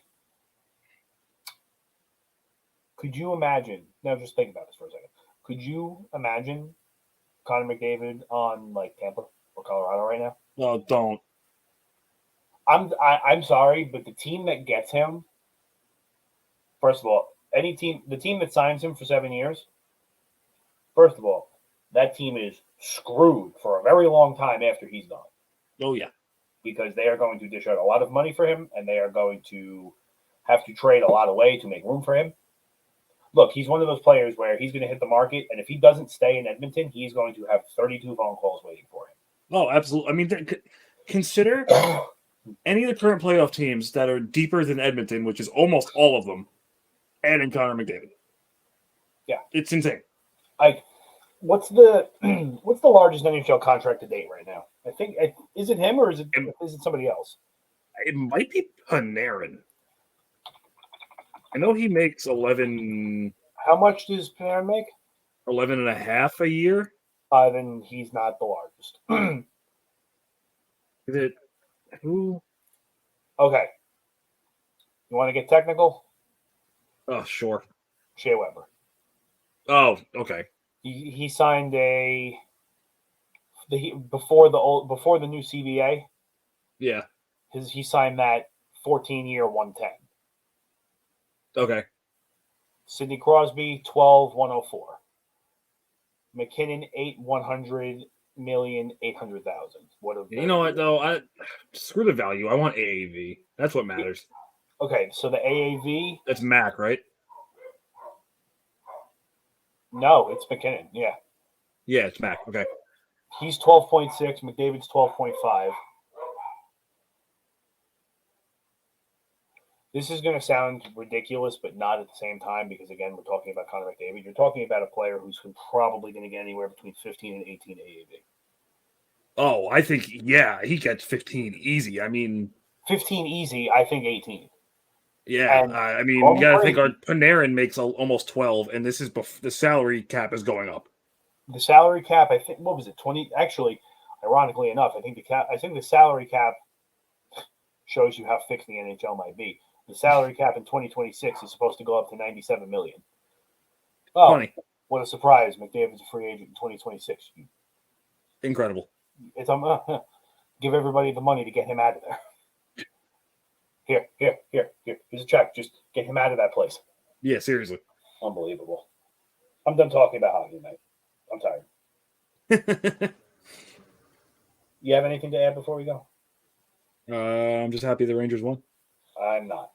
Speaker 1: could you imagine? Now, just think about this for a second. Could you imagine Connor McDavid on like Tampa or Colorado right now?
Speaker 2: No, don't.
Speaker 1: I'm sorry, but the team that gets him, first of all, the team that signs him for 7 years, first of all, that team is screwed for a very long time after he's gone.
Speaker 2: Oh, yeah.
Speaker 1: Because they are going to dish out a lot of money for him, and they are going to have to trade a lot away to make room for him. Look, he's one of those players where he's going to hit the market, and if he doesn't stay in Edmonton, he's going to have 32 phone calls waiting for him.
Speaker 2: Oh, absolutely. I mean, consider any of the current playoff teams that are deeper than Edmonton, which is almost all of them, adding Connor McDavid.
Speaker 1: Yeah.
Speaker 2: It's insane.
Speaker 1: What's the largest NHL contract to date right now? I think is it him or is it somebody else?
Speaker 2: It might be Panarin. I know he makes 11.
Speaker 1: How much does Panarin make?
Speaker 2: 11.5 a year.
Speaker 1: Then he's not the largest.
Speaker 2: Is it who?
Speaker 1: Okay. You want to get technical?
Speaker 2: Oh, sure.
Speaker 1: Shea Weber.
Speaker 2: Oh, okay.
Speaker 1: He signed before the new CBA.
Speaker 2: Yeah.
Speaker 1: He signed that 14-year 110.
Speaker 2: Okay.
Speaker 1: Sidney Crosby 12-104. McKinnon 800,800,000.
Speaker 2: You know what though? I screw the value. I want AAV. That's what matters.
Speaker 1: Okay, so the AAV.
Speaker 2: That's Mac, right?
Speaker 1: No, it's McKinnon. Yeah.
Speaker 2: Yeah, it's Mac. Okay.
Speaker 1: He's 12.6. McDavid's 12.5. This is going to sound ridiculous, but not at the same time, because again, we're talking about Connor McDavid. You're talking about a player who's probably going to get anywhere between 15 and 18 AAV.
Speaker 2: Oh, I think he gets 15 easy. I mean,
Speaker 1: 15 easy. I think 18.
Speaker 2: Yeah, I mean, you got to think our Panarin makes almost 12, and this is the salary cap is going up.
Speaker 1: The salary cap, I think, what was it, 20? Actually, ironically enough, I think the salary cap shows you how fixed the NHL might be. The salary cap in 2026 is supposed to go up to $97 million. Oh, funny. What a surprise! McDavid's a free agent in 2026.
Speaker 2: Incredible.
Speaker 1: It's give everybody the money to get him out of there. Here. Here's a check. Just get him out of that place.
Speaker 2: Yeah, seriously.
Speaker 1: Unbelievable. I'm done talking about hockey, mate. I'm tired. You have anything to add before we go?
Speaker 2: I'm just happy the Rangers won.
Speaker 1: I'm not.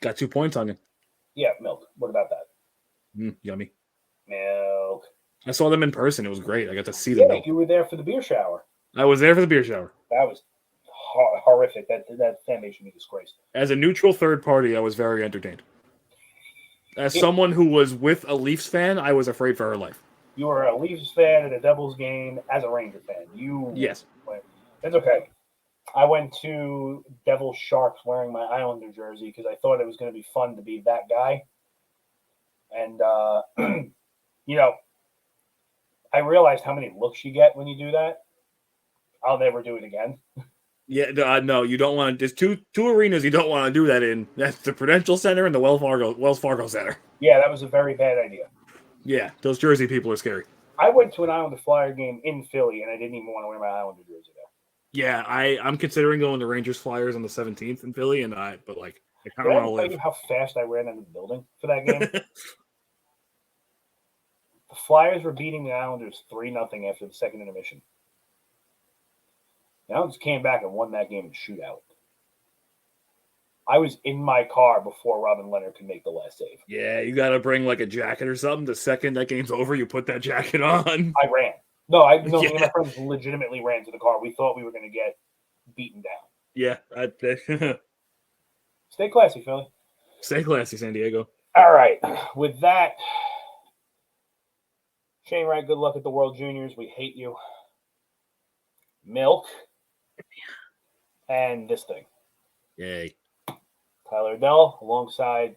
Speaker 2: Got 2 points on you.
Speaker 1: Yeah, milk. What about that?
Speaker 2: Yummy.
Speaker 1: Milk.
Speaker 2: I saw them in person. It was great. I got to see them.
Speaker 1: Yeah, you were there for the beer shower.
Speaker 2: I was there for the beer shower.
Speaker 1: That was horrific. That fan base should be disgraced.
Speaker 2: As a neutral third party, I was very entertained. As someone who was with a Leafs fan, I was afraid for her life.
Speaker 1: You were a Leafs fan at a Devils game as a Ranger fan.
Speaker 2: Yes.
Speaker 1: It's okay. I went to Devils Sharks wearing my Islander jersey because I thought it was going to be fun to be that guy. And, I realized how many looks you get when you do that. I'll never do it again.
Speaker 2: Yeah, no, you don't want to. There's two arenas you don't want to do that in. That's the Prudential Center and the Wells Fargo Center.
Speaker 1: Yeah, that was a very bad idea.
Speaker 2: Yeah, those Jersey people are scary.
Speaker 1: I went to an Islander Flyer game in Philly, and I didn't even want to wear my Islander jersey there.
Speaker 2: Yeah, I'm considering going to Rangers Flyers on the 17th in Philly, but I kind of want to live.
Speaker 1: Tell you how fast I ran into the building for that game? The Flyers were beating the Islanders 3-0 after the second intermission. The Islanders came back and won that game in shootout. I was in my car before Robin Leonard could make the last save.
Speaker 2: Yeah, you got to bring like a jacket or something. The second that game's over, you put that jacket on.
Speaker 1: I ran. No, me
Speaker 2: Yeah.
Speaker 1: and my friends legitimately ran to the car. We thought we were going to get beaten down.
Speaker 2: Yeah.
Speaker 1: Stay classy, Philly.
Speaker 2: Stay classy, San Diego.
Speaker 1: All right. With that, Shane Wright, good luck at the World Juniors. We hate you. Milk. And this thing.
Speaker 2: Yay.
Speaker 1: Tyler Dell alongside.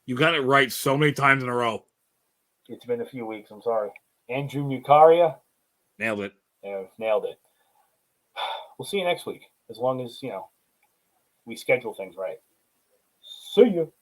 Speaker 2: You got it right so many times in a row.
Speaker 1: It's been a few weeks. I'm sorry. Andrew Mucaria.
Speaker 2: Nailed it.
Speaker 1: Yeah, nailed it. We'll see you next week. As long as, we schedule things right. See you.